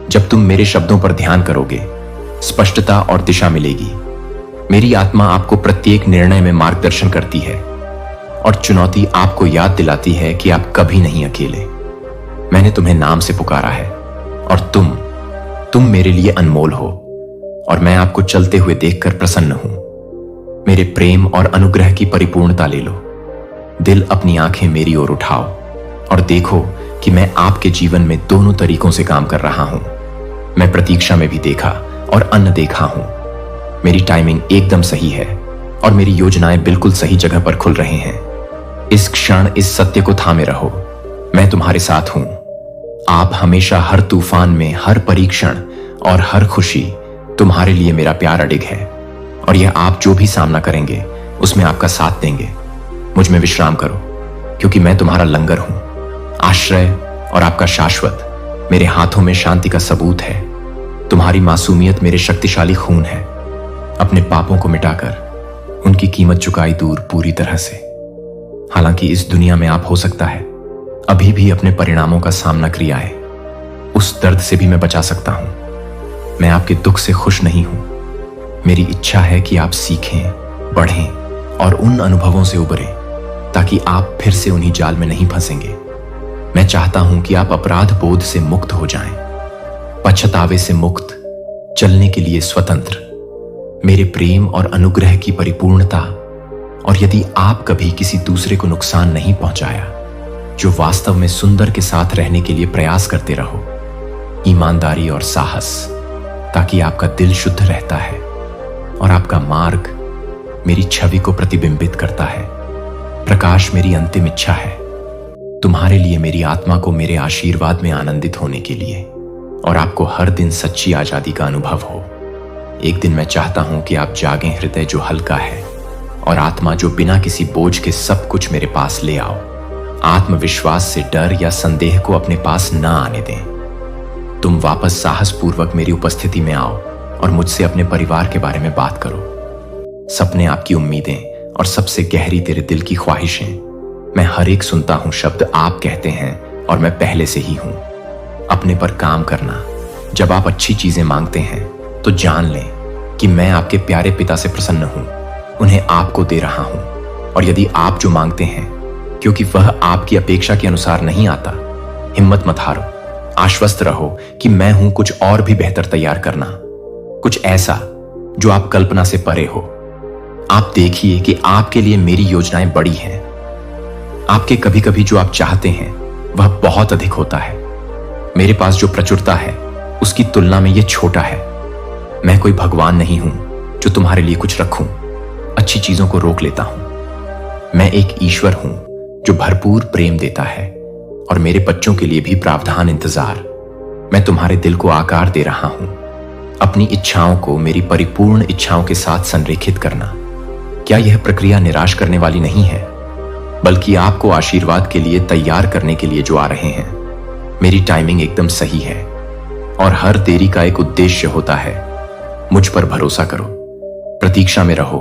जब तुम मेरे शब्दों पर ध्यान करोगे, स्पष्टता और दिशा मिलेगी। मेरी आत्मा आपको प्रत्येक निर्णय में मार्गदर्शन करती है, और चुनौती आपको याद दिलाती है कि आप कभी नहीं अकेले। मैंने तुम्हें नाम से पुकारा है, और तुम मेरे लिए अनमोल हो, और मैं आपको चलते हुए देखकर प्रसन्न हूं। मेरे प्रेम और अनुग्रह की परिपूर्णता ले लो। दिल, अपनी आंखें मेरी ओर उठाओ और देखो कि मैं आपके जीवन में दोनों तरीकों से काम कर रहा हूं। मैं प्रतीक्षा में भी देखा और अन्न देखा हूं। मेरी टाइमिंग एकदम सही है, और मेरी योजनाएं बिल्कुल सही जगह पर खुल रहे हैं। इस क्षण इस सत्य को थामे रहो, मैं तुम्हारे साथ हूं। आप हमेशा, हर तूफान में, हर परीक्षण और हर खुशी, तुम्हारे लिए मेरा प्यार अडिग है, और यह आप जो भी सामना करेंगे उसमें आपका साथ देंगे। मुझ में विश्राम करो, क्योंकि मैं तुम्हारा लंगर हूं, आश्रय और आपका शाश्वत। मेरे हाथों में शांति का सबूत है। तुम्हारी मासूमियत मेरे शक्तिशाली खून है। अपने पापों को मिटाकर उनकी कीमत चुकाई दूर पूरी तरह से। हालांकि इस दुनिया में आप, हो सकता है, अभी भी अपने परिणामों का सामना किया है। उस दर्द से भी मैं बचा सकता हूं। मैं आपके दुख से खुश नहीं हूं। मेरी इच्छा है कि आप सीखें, बढ़ें और उन अनुभवों से उबरें, ताकि आप फिर से उन्हीं जाल में नहीं फंसेंगे। मैं चाहता हूं कि आप अपराध बोध से मुक्त हो जाएं, पछतावे से मुक्त, चलने के लिए स्वतंत्र। मेरे प्रेम और अनुग्रह की परिपूर्णता, और यदि आप कभी किसी दूसरे को नुकसान नहीं पहुंचाया, जो वास्तव में सुंदर के साथ रहने के लिए प्रयास करते रहो, ईमानदारी और साहस, ताकि आपका दिल शुद्ध रहता है और आपका मार्ग मेरी छवि को प्रतिबिंबित करता है। प्रकाश मेरी अंतिम इच्छा है, तुम्हारे लिए, मेरी आत्मा को मेरे आशीर्वाद में आनंदित होने के लिए, और आपको हर दिन सच्ची आजादी का अनुभव हो। एक दिन मैं चाहता हूं कि आप जागें, हृदय जो हल्का है, और आत्मा जो बिना किसी बोझ के सब कुछ मेरे पास ले आओ। आत्मविश्वास से डर या संदेह को अपने पास न आने दें। तुम वापस साहसपूर्वक मेरी उपस्थिति में आओ और मुझसे अपने परिवार के बारे में बात करो। सपने, आपकी उम्मीदें और सबसे गहरी तेरे दिल की ख्वाहिशें। मैं हर एक सुनता हूं शब्द आप कहते हैं, और मैं पहले से ही हूं। अपने पर काम करना। जब आप अच्छी चीजें मांगते हैं तो जान लें कि मैं आपके प्यारे पिता से प्रसन्न हूं, उन्हें आपको दे रहा हूं। और यदि आप जो मांगते हैं, क्योंकि वह आपकी अपेक्षा के अनुसार नहीं आता, हिम्मत मत हारो। आश्वस्त रहो कि मैं हूं कुछ और भी बेहतर तैयार करना, कुछ ऐसा जो आप कल्पना से परे हो। आप देखिए कि आपके लिए मेरी योजनाएं बड़ी हैं। आपके कभी कभी जो आप चाहते हैं वह बहुत अधिक होता है। मेरे पास जो प्रचुरता है उसकी तुलना में यह छोटा है। मैं कोई भगवान नहीं हूं जो तुम्हारे लिए कुछ रखूं, अच्छी चीजों को रोक लेता हूं। मैं एक ईश्वर हूं जो भरपूर प्रेम देता है, और मेरे बच्चों के लिए भी प्रावधान इंतजार। मैं तुम्हारे दिल को आकार दे रहा हूं। अपनी इच्छाओं को मेरी परिपूर्ण इच्छाओं के साथ संरेखित करना, क्या यह प्रक्रिया निराश करने वाली नहीं है, बल्कि आपको आशीर्वाद के लिए तैयार करने के लिए जो आ रहे हैं। मेरी टाइमिंग एकदम सही है और हर देरी का एक उद्देश्य होता है। मुझ पर भरोसा करो, प्रतीक्षा में रहो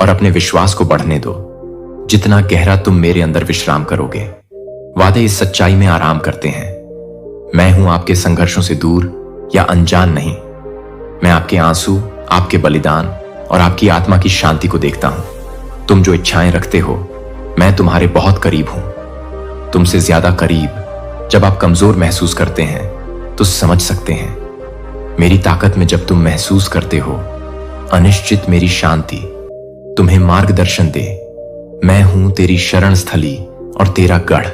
और अपने विश्वास को बढ़ने दो। जितना गहरा तुम मेरे अंदर विश्राम करोगे, वादे इस सच्चाई में आराम करते हैं। मैं हूं आपके संघर्षों से दूर या अनजान नहीं। मैं आपके आंसू, आपके बलिदान और आपकी आत्मा की शांति को देखता हूं। तुम जो इच्छाएं रखते हो, मैं तुम्हारे बहुत करीब हूं, तुमसे ज्यादा करीब। जब आप कमजोर महसूस करते हैं तो समझ सकते हैं मेरी ताकत में। जब तुम महसूस करते हो अनिश्चित, मेरी शांति तुम्हें मार्गदर्शन दे। मैं हूं तेरी शरण स्थली और तेरा गढ़।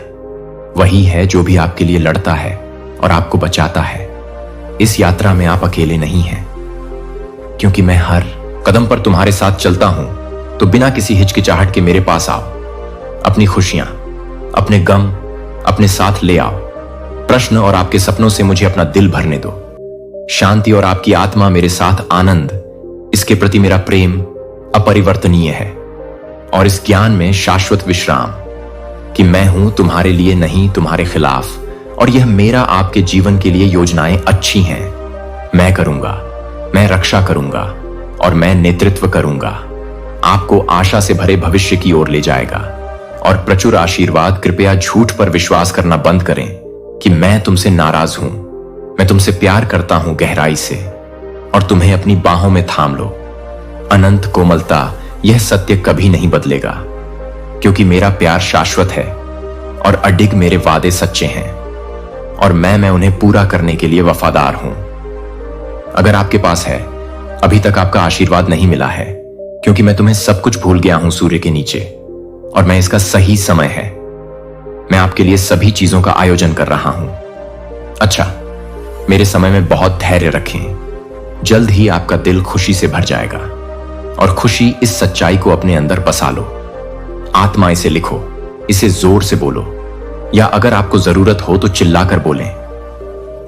वही है जो भी आपके लिए लड़ता है और आपको बचाता है। इस यात्रा में आप अकेले नहीं हैं, क्योंकि मैं हर कदम पर तुम्हारे साथ चलता हूं। तो बिना किसी हिचकिचाहट के मेरे पास आओ। अपनी खुशियां, अपने गम अपने साथ ले आओ। प्रश्न और आपके सपनों से मुझे अपना दिल भरने दो। शांति और आपकी आत्मा मेरे साथ आनंद, इसके प्रति मेरा प्रेम अपरिवर्तनीय है। और इस ज्ञान में शाश्वत विश्राम कि मैं हूं तुम्हारे लिए नहीं, तुम्हारे खिलाफ। और यह मेरा आपके जीवन के लिए योजनाएं अच्छी हैं। मैं करूंगा, मैं रक्षा करूंगा और मैं नेतृत्व करूंगा। आपको आशा से भरे भविष्य की ओर ले जाएगा और प्रचुर आशीर्वाद। कृपया झूठ पर विश्वास करना बंद करें कि मैं तुमसे नाराज हूं। मैं तुमसे प्यार करता हूं गहराई से और तुम्हें अपनी बाहों में थाम लो। अनंत कोमलता, यह सत्य कभी नहीं बदलेगा, क्योंकि मेरा प्यार शाश्वत है और अडिग मेरे वादे सच्चे हैं और मैं उन्हें पूरा करने के लिए वफादार हूं। अगर आपके पास है, अभी तक आपका आशीर्वाद नहीं मिला है, क्योंकि मैं तुम्हें सब कुछ भूल गया हूं सूर्य के नीचे, और मैं इसका सही समय है। मैं आपके लिए सभी चीजों का आयोजन कर रहा हूं। अच्छा, मेरे समय में बहुत धैर्य रखें। जल्द ही आपका दिल खुशी से भर जाएगा और खुशी इस सच्चाई को अपने अंदर बसा लो। आत्मा इसे लिखो, इसे जोर से बोलो, या अगर आपको जरूरत हो तो चिल्लाकर बोलें।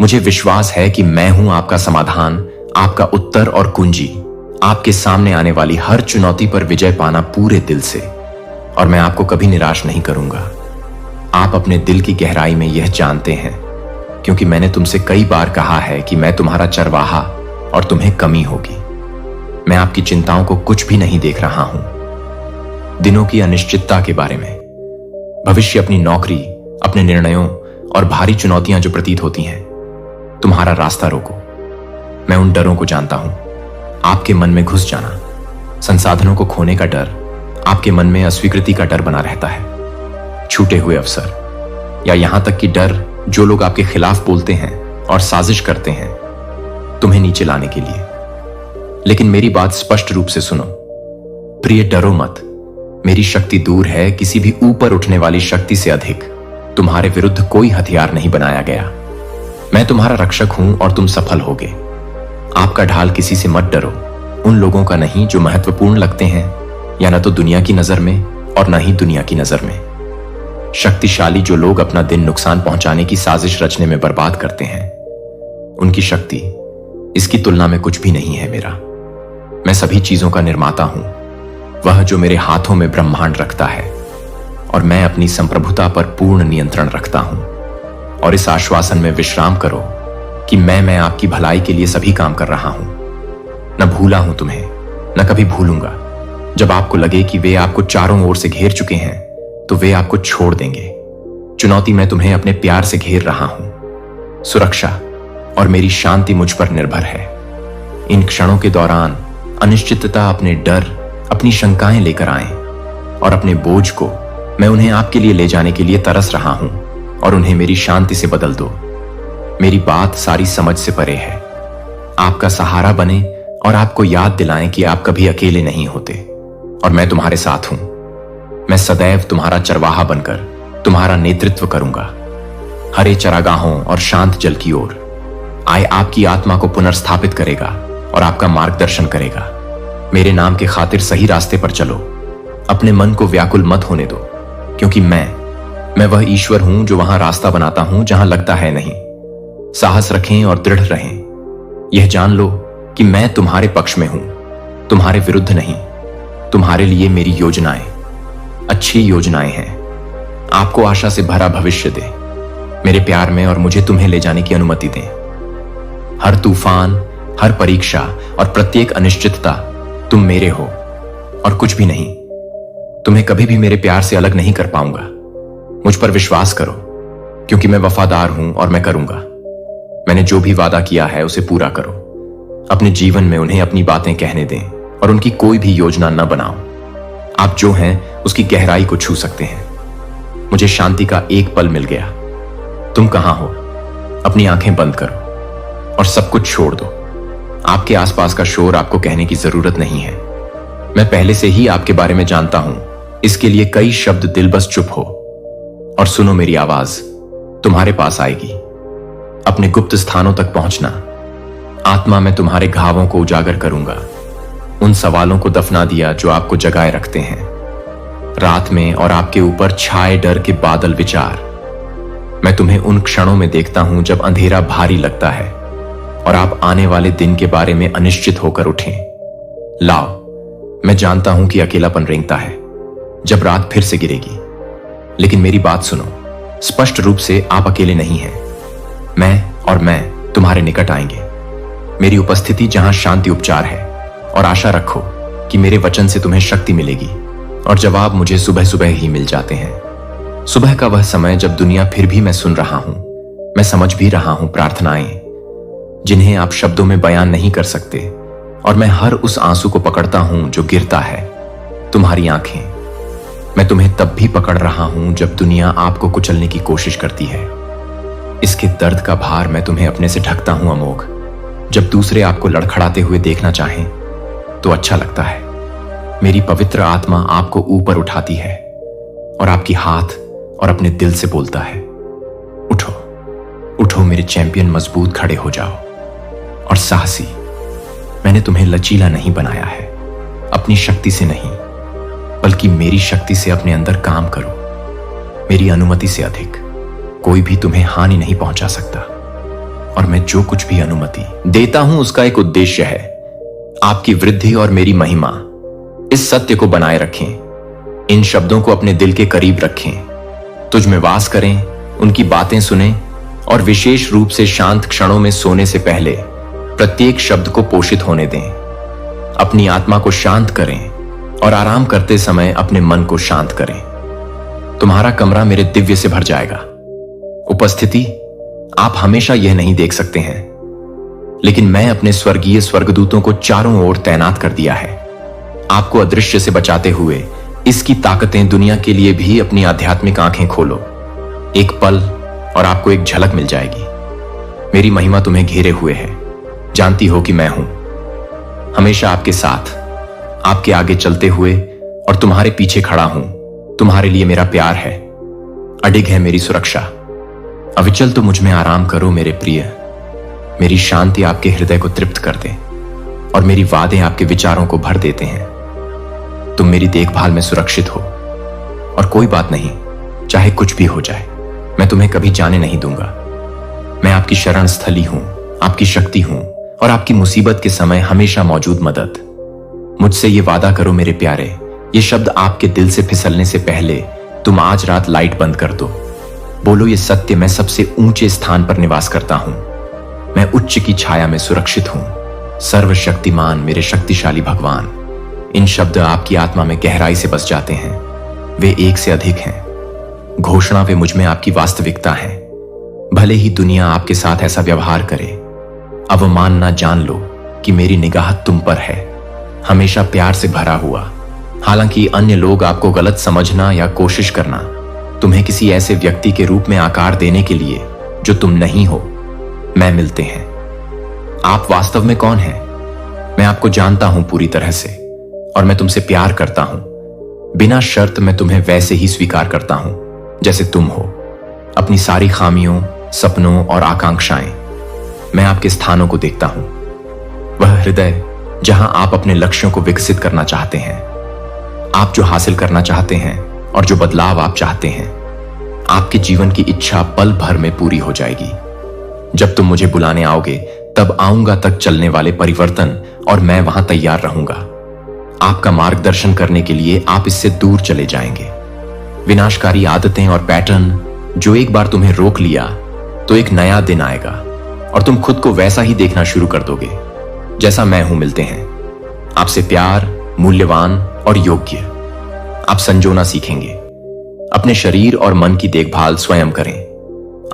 मुझे विश्वास है कि मैं हूं आपका समाधान, आपका उत्तर और कुंजी। आपके सामने आने वाली हर चुनौती पर विजय पाना पूरे दिल से, और मैं आपको कभी निराश नहीं करूंगा। आप अपने दिल की गहराई में यह जानते हैं, क्योंकि मैंने तुमसे कई बार कहा है कि मैं तुम्हारा चरवाहा और तुम्हें कमी होगी। मैं आपकी चिंताओं को कुछ भी नहीं देख रहा हूं। दिनों की अनिश्चितता के बारे में, भविष्य, अपनी नौकरी, अपने निर्णयों और भारी चुनौतियां जो प्रतीत होती हैं, तुम्हारा रास्ता रोको। मैं उन डरों को जानता हूं। आपके मन में घुस जाना, संसाधनों को खोने का डर, आपके मन में अस्वीकृति का डर बना रहता है, छूटे हुए अवसर, या यहां तक कि डर जो लोग आपके खिलाफ बोलते हैं और साजिश करते हैं तुम्हें नीचे लाने के लिए। लेकिन मेरी बात स्पष्ट रूप से सुनो। प्रिय, डरो मत। मेरी शक्ति दूर है किसी भी ऊपर उठने वाली शक्ति से अधिक। तुम्हारे विरुद्ध कोई हथियार नहीं बनाया गया। मैं तुम्हारा रक्षक हूं और तुम सफल होगे। आपका ढाल किसी से मत डरो, उन लोगों का नहीं जो महत्वपूर्ण लगते हैं, या न तो दुनिया की नजर में और न ही दुनिया की नजर में। शक्तिशाली जो लोग अपना दिन नुकसान पहुंचाने की साजिश रचने में बर्बाद करते हैं, उनकी शक्ति इसकी तुलना में कुछ भी नहीं है। मेरा, मैं सभी चीजों का निर्माता हूं, वह जो मेरे हाथों में ब्रह्मांड रखता है, और मैं अपनी संप्रभुता पर पूर्ण नियंत्रण रखता हूं। और इस आश्वासन में विश्राम करो कि मैं आपकी भलाई के लिए सभी काम कर रहा हूं। न भूला हूं तुम्हें, न कभी भूलूंगा। जब आपको लगे कि वे आपको चारों ओर से घेर चुके हैं, तो वे आपको छोड़ देंगे। चुनौती में तुम्हें अपने प्यार से घेर रहा हूं। सुरक्षा और मेरी शांति मुझ पर निर्भर है। इन क्षणों के दौरान अनिश्चितता अपने डर, अपनी शंकाएं लेकर आए, और अपने बोझ को मैं उन्हें आपके लिए ले जाने के लिए तरस रहा हूं, और उन्हें मेरी शांति से बदल दो। मेरी बात सारी समझ से परे है। आपका सहारा बने और आपको याद दिलाएं कि आप कभी अकेले नहीं होते, और मैं तुम्हारे साथ हूं। मैं सदैव तुम्हारा चरवाहा बनकर तुम्हारा नेतृत्व करूंगा, हरे चरागाहों और शांत जल की ओर। आए आपकी आत्मा को पुनर्स्थापित करेगा और आपका मार्गदर्शन करेगा। मेरे नाम के खातिर सही रास्ते पर चलो। अपने मन को व्याकुल मत होने दो, क्योंकि मैं वह ईश्वर हूं जो वहां रास्ता बनाता हूं जहां लगता है नहीं। साहस रखें और दृढ़ रहें। यह जान लो कि मैं तुम्हारे पक्ष में हूं, तुम्हारे विरुद्ध नहीं। तुम्हारे लिए मेरी योजनाएं अच्छी योजनाएं हैं। आपको आशा से भरा भविष्य दे मेरे प्यार में, और मुझे तुम्हें ले जाने की अनुमति दें। हर तूफान, हर परीक्षा और प्रत्येक अनिश्चितता तुम मेरे हो और कुछ भी नहीं। तुम्हें कभी भी मेरे प्यार से अलग नहीं कर पाऊंगा। मुझ पर विश्वास करो, क्योंकि मैं वफादार हूं और मैं करूंगा। मैंने जो भी वादा किया है उसे पूरा करो। अपने जीवन में उन्हें अपनी बातें कहने दें और उनकी कोई भी योजना न बनाओ। आप जो हैं उसकी गहराई को छू सकते हैं। मुझे शांति का एक पल मिल गया। तुम कहां हो? अपनी आंखें बंद करो और सब कुछ छोड़ दो। आपके आसपास का शोर आपको कहने की जरूरत नहीं है। मैं पहले से ही आपके बारे में जानता हूं। इसके लिए कई शब्द दिल बस चुप हो और सुनो मेरी आवाज तुम्हारे पास आएगी। अपने गुप्त स्थानों तक पहुंचना। आत्मा में तुम्हारे घावों को उजागर करूंगा। उन सवालों को दफना दिया जो आपको जगाए रखते हैं रात में, और आपके ऊपर छाए डर के बादल विचार। मैं तुम्हें उन क्षणों में देखता हूं जब अंधेरा भारी लगता है और आप आने वाले दिन के बारे में अनिश्चित होकर उठें। लाओ, मैं जानता हूं कि अकेलापन रेंगता है जब रात फिर से गिरेगी, लेकिन मेरी बात सुनो। स्पष्ट रूप से आप अकेले नहीं हैं। मैं तुम्हारे निकट आएंगे। मेरी उपस्थिति जहां शांति उपचार है, और आशा रखो कि मेरे वचन से तुम्हें शक्ति मिलेगी। और जवाब मुझे सुबह सुबह ही मिल जाते हैं। सुबह का वह समय जब दुनिया फिर भी मैं सुन रहा हूं, मैं समझ भी रहा हूं प्रार्थनाएं जिन्हें आप शब्दों में बयान नहीं कर सकते, और मैं हर उस आंसू को पकड़ता हूं जो गिरता है। तुम्हारी आंखें। मैं तुम्हें तब भी पकड़ रहा हूं जब दुनिया आपको कुचलने की कोशिश करती है। इसके दर्द का भार मैं तुम्हें अपने से ढकता हूं अमोघ। जब दूसरे आपको लड़खड़ाते हुए देखना चाहें तो अच्छा लगता है। मेरी पवित्र आत्मा आपको ऊपर उठाती है और आपकी हाथ और अपने दिल से बोलता है, उठो उठो मेरे चैंपियन, मजबूत खड़े हो जाओ और साहसी। मैंने तुम्हें लचीला नहीं बनाया है, अपनी शक्ति से नहीं, बल्कि मेरी शक्ति से अपने अंदर काम करो। मेरी अनुमति से अधिक कोई भी तुम्हें हानि नहीं पहुंचा सकता, और मैं जो कुछ भी अनुमति देता हूं उसका एक उद्देश्य है, आपकी वृद्धि और मेरी महिमा। इस सत्य को बनाए रखें। इन शब्दों को अपने दिल के करीब रखें। तुझ में वास करें, उनकी बातें सुनें, और विशेष रूप से शांत क्षणों में सोने से पहले प्रत्येक शब्द को पोषित होने दें। अपनी आत्मा को शांत करें और आराम करते समय अपने मन को शांत करें। तुम्हारा कमरा मेरे दिव्य से भर जाएगा। उपस्थिति आप हमेशा यह नहीं देख सकते हैं, लेकिन मैं अपने स्वर्गीय स्वर्गदूतों को चारों ओर तैनात कर दिया है, आपको अदृश्य से बचाते हुए। इसकी ताकतें दुनिया के लिए भी अपनी आध्यात्मिक आंखें खोलो। एक पल और आपको एक झलक मिल जाएगी। मेरी महिमा तुम्हें घेरे हुए है। जानती हो कि मैं हूं हमेशा आपके साथ, आपके आगे चलते हुए और तुम्हारे पीछे खड़ा हूं। तुम्हारे लिए मेरा प्यार है, अडिग है मेरी सुरक्षा। अविचल तो मुझ में आराम करो मेरे प्रिय। मेरी शांति आपके हृदय को तृप्त कर दे और मेरी वादे आपके विचारों को भर देते हैं। तुम मेरी देखभाल में सुरक्षित हो, और कोई बात नहीं, चाहे कुछ भी हो जाए, मैं तुम्हें कभी जाने नहीं दूंगा। मैं आपकी शरण स्थली हूं, आपकी शक्ति हूं, और आपकी मुसीबत के समय हमेशा मौजूद मदद। मुझसे ये वादा करो मेरे प्यारे, ये शब्द आपके दिल से फिसलने से पहले तुम आज रात लाइट बंद कर दो। बोलो ये सत्य, मैं सबसे ऊंचे स्थान पर निवास करता हूं। मैं उच्च की छाया में सुरक्षित हूं। सर्वशक्तिमान मेरे शक्तिशाली भगवान। इन शब्द आपकी आत्मा में गहराई से बस जाते हैं। वे एक से अधिक हैं। घोषणा वे मुझ में आपकी वास्तविकता है। भले ही दुनिया आपके साथ ऐसा व्यवहार करे, अवमानना जान लो कि मेरी निगाह तुम पर है, हमेशा प्यार से भरा हुआ। हालांकि अन्य लोग आपको गलत समझना या कोशिश करना, तुम्हें किसी ऐसे व्यक्ति के रूप में आकार देने के लिए जो तुम नहीं हो, मैं मिलते हैं। आप वास्तव में कौन हैं? मैं आपको जानता हूं पूरी तरह से, और मैं तुमसे प्यार करता हूं। बिना शर्त मैं तुम्हें वैसे ही स्वीकार करता हूं जैसे तुम हो। अपनी सारी खामियों, सपनों और आकांक्षाएं मैं आपके स्थानों को देखता हूं। वह हृदय जहां आप अपने लक्ष्यों को विकसित करना चाहते हैं, आप जो हासिल करना चाहते हैं और जो बदलाव आप चाहते हैं, आपके जीवन की इच्छा पल भर में पूरी हो जाएगी। जब तुम मुझे बुलाने आओगे तब आऊंगा तक चलने वाले परिवर्तन और मैं वहां तैयार रहूंगा। आपका मार्गदर्शन करने के लिए आप इससे दूर चले जाएंगे। विनाशकारी आदतें और पैटर्न जो एक बार तुम्हें रोक लिया, तो एक नया दिन आएगा और तुम खुद को वैसा ही देखना शुरू कर दोगे जैसा मैं हूं। मिलते हैं आपसे प्यार, मूल्यवान और योग्य। आप संजोना सीखेंगे। अपने शरीर और मन की देखभाल स्वयं करें।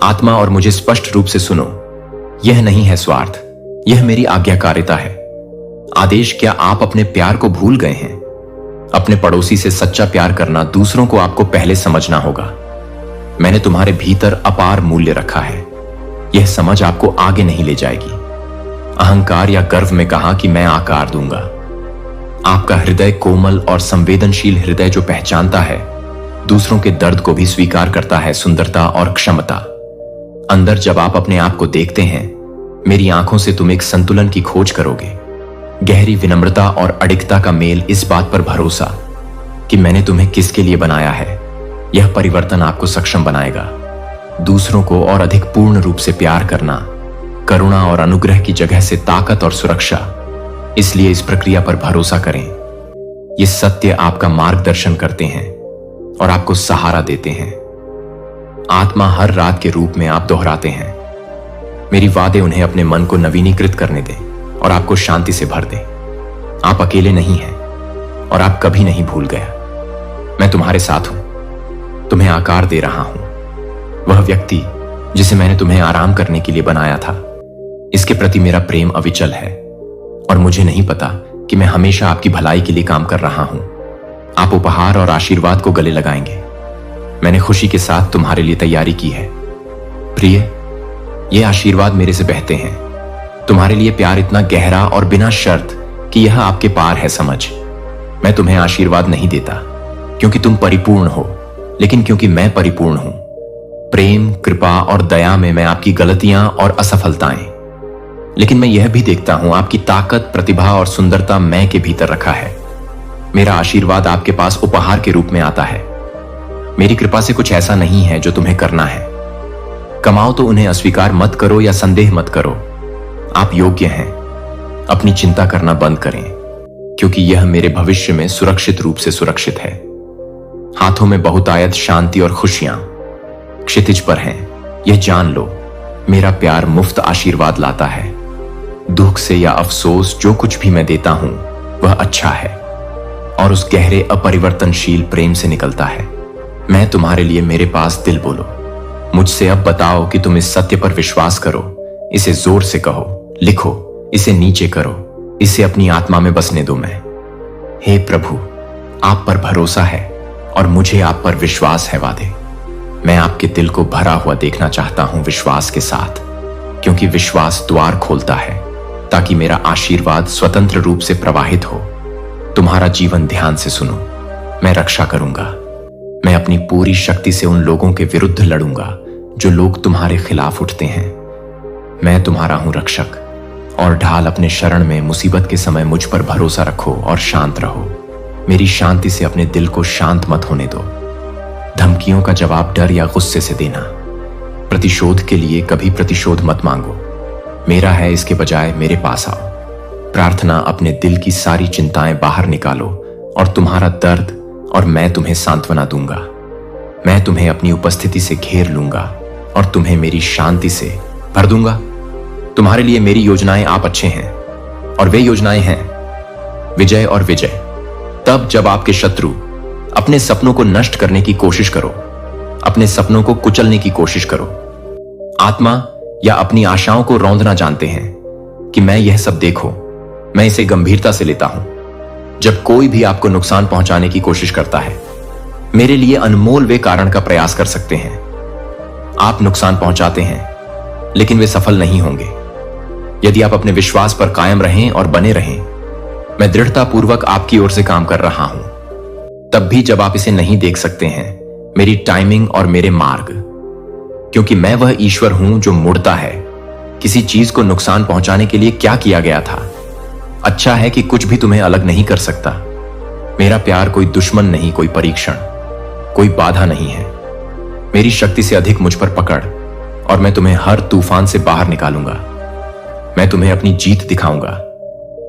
आत्मा और मुझे स्पष्ट रूप से सुनो। यह नहीं है स्वार्थ, यह मेरी आज्ञाकारिता है। आदेश क्या आप अपने प्यार को भूल गए हैं? अपने पड़ोसी से सच्चा प्यार करना दूसरों को आपको पहले समझना होगा। मैंने तुम्हारे भीतर अपार मूल्य रखा है। यह समझ आपको आगे नहीं ले जाएगी। अहंकार या गर्व में कहा कि मैं आकार दूंगा। आपका हृदय कोमल और संवेदनशील हृदय जो पहचानता है, दूसरों के दर्द को भी स्वीकार करता है, सुंदरता और क्षमता। अंदर जब आप अपने आप को देखते हैं, मेरी आंखों से तुम एक संतुलन की खोज करोगे। गहरी विनम्रता और अडिगता का मेल, इस बात पर भरोसा कि मैंने तुम्हें किसके लिए बनाया है। यह परिवर्तन आपको सक्षम बनाएगा। दूसरों को और अधिक पूर्ण रूप से प्यार करना, करुणा और अनुग्रह की जगह से ताकत और सुरक्षा। इसलिए इस प्रक्रिया पर भरोसा करें। ये सत्य आपका मार्गदर्शन करते हैं और आपको सहारा देते हैं। आत्मा हर रात के रूप में आप दोहराते हैं। मेरी वादे उन्हें अपने मन को नवीनीकृत करने दें और आपको शांति से भर दें। आप अकेले नहीं हैं और आप कभी नहीं भूल गया। मैं तुम्हारे साथ हूं, तुम्हें आकार दे रहा हूं। वह व्यक्ति जिसे मैंने तुम्हें आराम करने के लिए बनाया था, इसके प्रति मेरा प्रेम अविचल है और मुझे नहीं पता कि मैं हमेशा आपकी भलाई के लिए काम कर रहा हूं। आप उपहार और आशीर्वाद को गले लगाएंगे। मैंने खुशी के साथ तुम्हारे लिए तैयारी की है। प्रिय, ये आशीर्वाद मेरे से बहते हैं। तुम्हारे लिए प्यार इतना गहरा और बिना शर्त कि यह आपके पार है समझ। मैं तुम्हें आशीर्वाद नहीं देता क्योंकि तुम परिपूर्ण हो, लेकिन क्योंकि मैं परिपूर्ण हूं। प्रेम, कृपा और दया में मैं आपकी गलतियां और असफलताएं, लेकिन मैं यह भी देखता हूं आपकी ताकत, प्रतिभा और सुंदरता मैं के भीतर रखा है। मेरा आशीर्वाद आपके पास उपहार के रूप में आता है। मेरी कृपा से कुछ ऐसा नहीं है जो तुम्हें करना है। कमाओ तो उन्हें अस्वीकार मत करो या संदेह मत करो। आप योग्य हैं। अपनी चिंता करना बंद करें क्योंकि यह मेरे भविष्य में सुरक्षित रूप से सुरक्षित है। हाथों में बहुतायत शांति और खुशियां क्षितिज पर हैं। यह जान लो, मेरा प्यार मुफ्त आशीर्वाद लाता है। दुख से या अफसोस जो कुछ भी मैं देता हूं वह अच्छा है और उस गहरे अपरिवर्तनशील प्रेम से निकलता है। मैं तुम्हारे लिए मेरे पास दिल बोलो। मुझसे अब बताओ कि तुम इस सत्य पर विश्वास करो। इसे जोर से कहो, लिखो, इसे नीचे करो, इसे अपनी आत्मा में बसने दो। मैं, हे प्रभु, आप पर भरोसा है और मुझे आप पर विश्वास है। वादे, मैं आपके दिल को भरा हुआ देखना चाहता हूं विश्वास के साथ, क्योंकि विश्वास द्वार खोलता है ताकि मेरा आशीर्वाद स्वतंत्र रूप से प्रवाहित हो। तुम्हारा जीवन ध्यान से सुनो। मैं रक्षा करूंगा। मैं अपनी पूरी शक्ति से उन लोगों के विरुद्ध लड़ूंगा जो लोग तुम्हारे खिलाफ उठते हैं। मैं तुम्हारा हूं रक्षक और ढाल। अपने शरण में मुसीबत के समय मुझ पर भरोसा रखो और शांत रहो। मेरी शांति से अपने दिल को शांत मत होने दो। धमकियों का जवाब डर या गुस्से से देना। प्रतिशोध के लिए कभी प्रतिशोध मत मांगो। मेरा है, इसके बजाय मेरे पास आओ। प्रार्थना, अपने दिल की सारी चिंताएं बाहर निकालो और तुम्हारा दर्द, और मैं तुम्हें सांत्वना दूंगा। मैं तुम्हें अपनी उपस्थिति से घेर लूंगा और तुम्हें मेरी शांति से भर दूंगा। तुम्हारे लिए मेरी योजनाएं आप अच्छे हैं और वे योजनाएं हैं विजय और विजय। तब जब आपके शत्रु अपने सपनों को नष्ट करने की कोशिश करो, अपने सपनों को कुचलने की कोशिश करो, आत्मा या अपनी आशाओं को रौंदना जानते हैं कि मैं यह सब देखो, मैं इसे गंभीरता से लेता हूं। जब कोई भी आपको नुकसान पहुंचाने की कोशिश करता है, मेरे लिए अनमोल वे कारण का प्रयास कर सकते हैं। आप नुकसान पहुंचाते हैं लेकिन वे सफल नहीं होंगे यदि आप अपने विश्वास पर कायम रहें और बने रहें। मैं दृढ़तापूर्वक आपकी ओर से काम कर रहा हूं, तब भी जब आप इसे नहीं देख सकते हैं, मेरी टाइमिंग और मेरे मार्ग, क्योंकि मैं वह ईश्वर हूं जो मुड़ता है। किसी चीज को नुकसान पहुंचाने के लिए क्या किया गया था? अच्छा है कि कुछ भी तुम्हें अलग नहीं कर सकता। मेरा प्यार कोई दुश्मन नहीं, कोई परीक्षण, कोई बाधा नहीं है। मेरी शक्ति से अधिक मुझ पर पकड़ और मैं तुम्हें हर तूफान से बाहर निकालूंगा। मैं तुम्हें अपनी जीत दिखाऊंगा।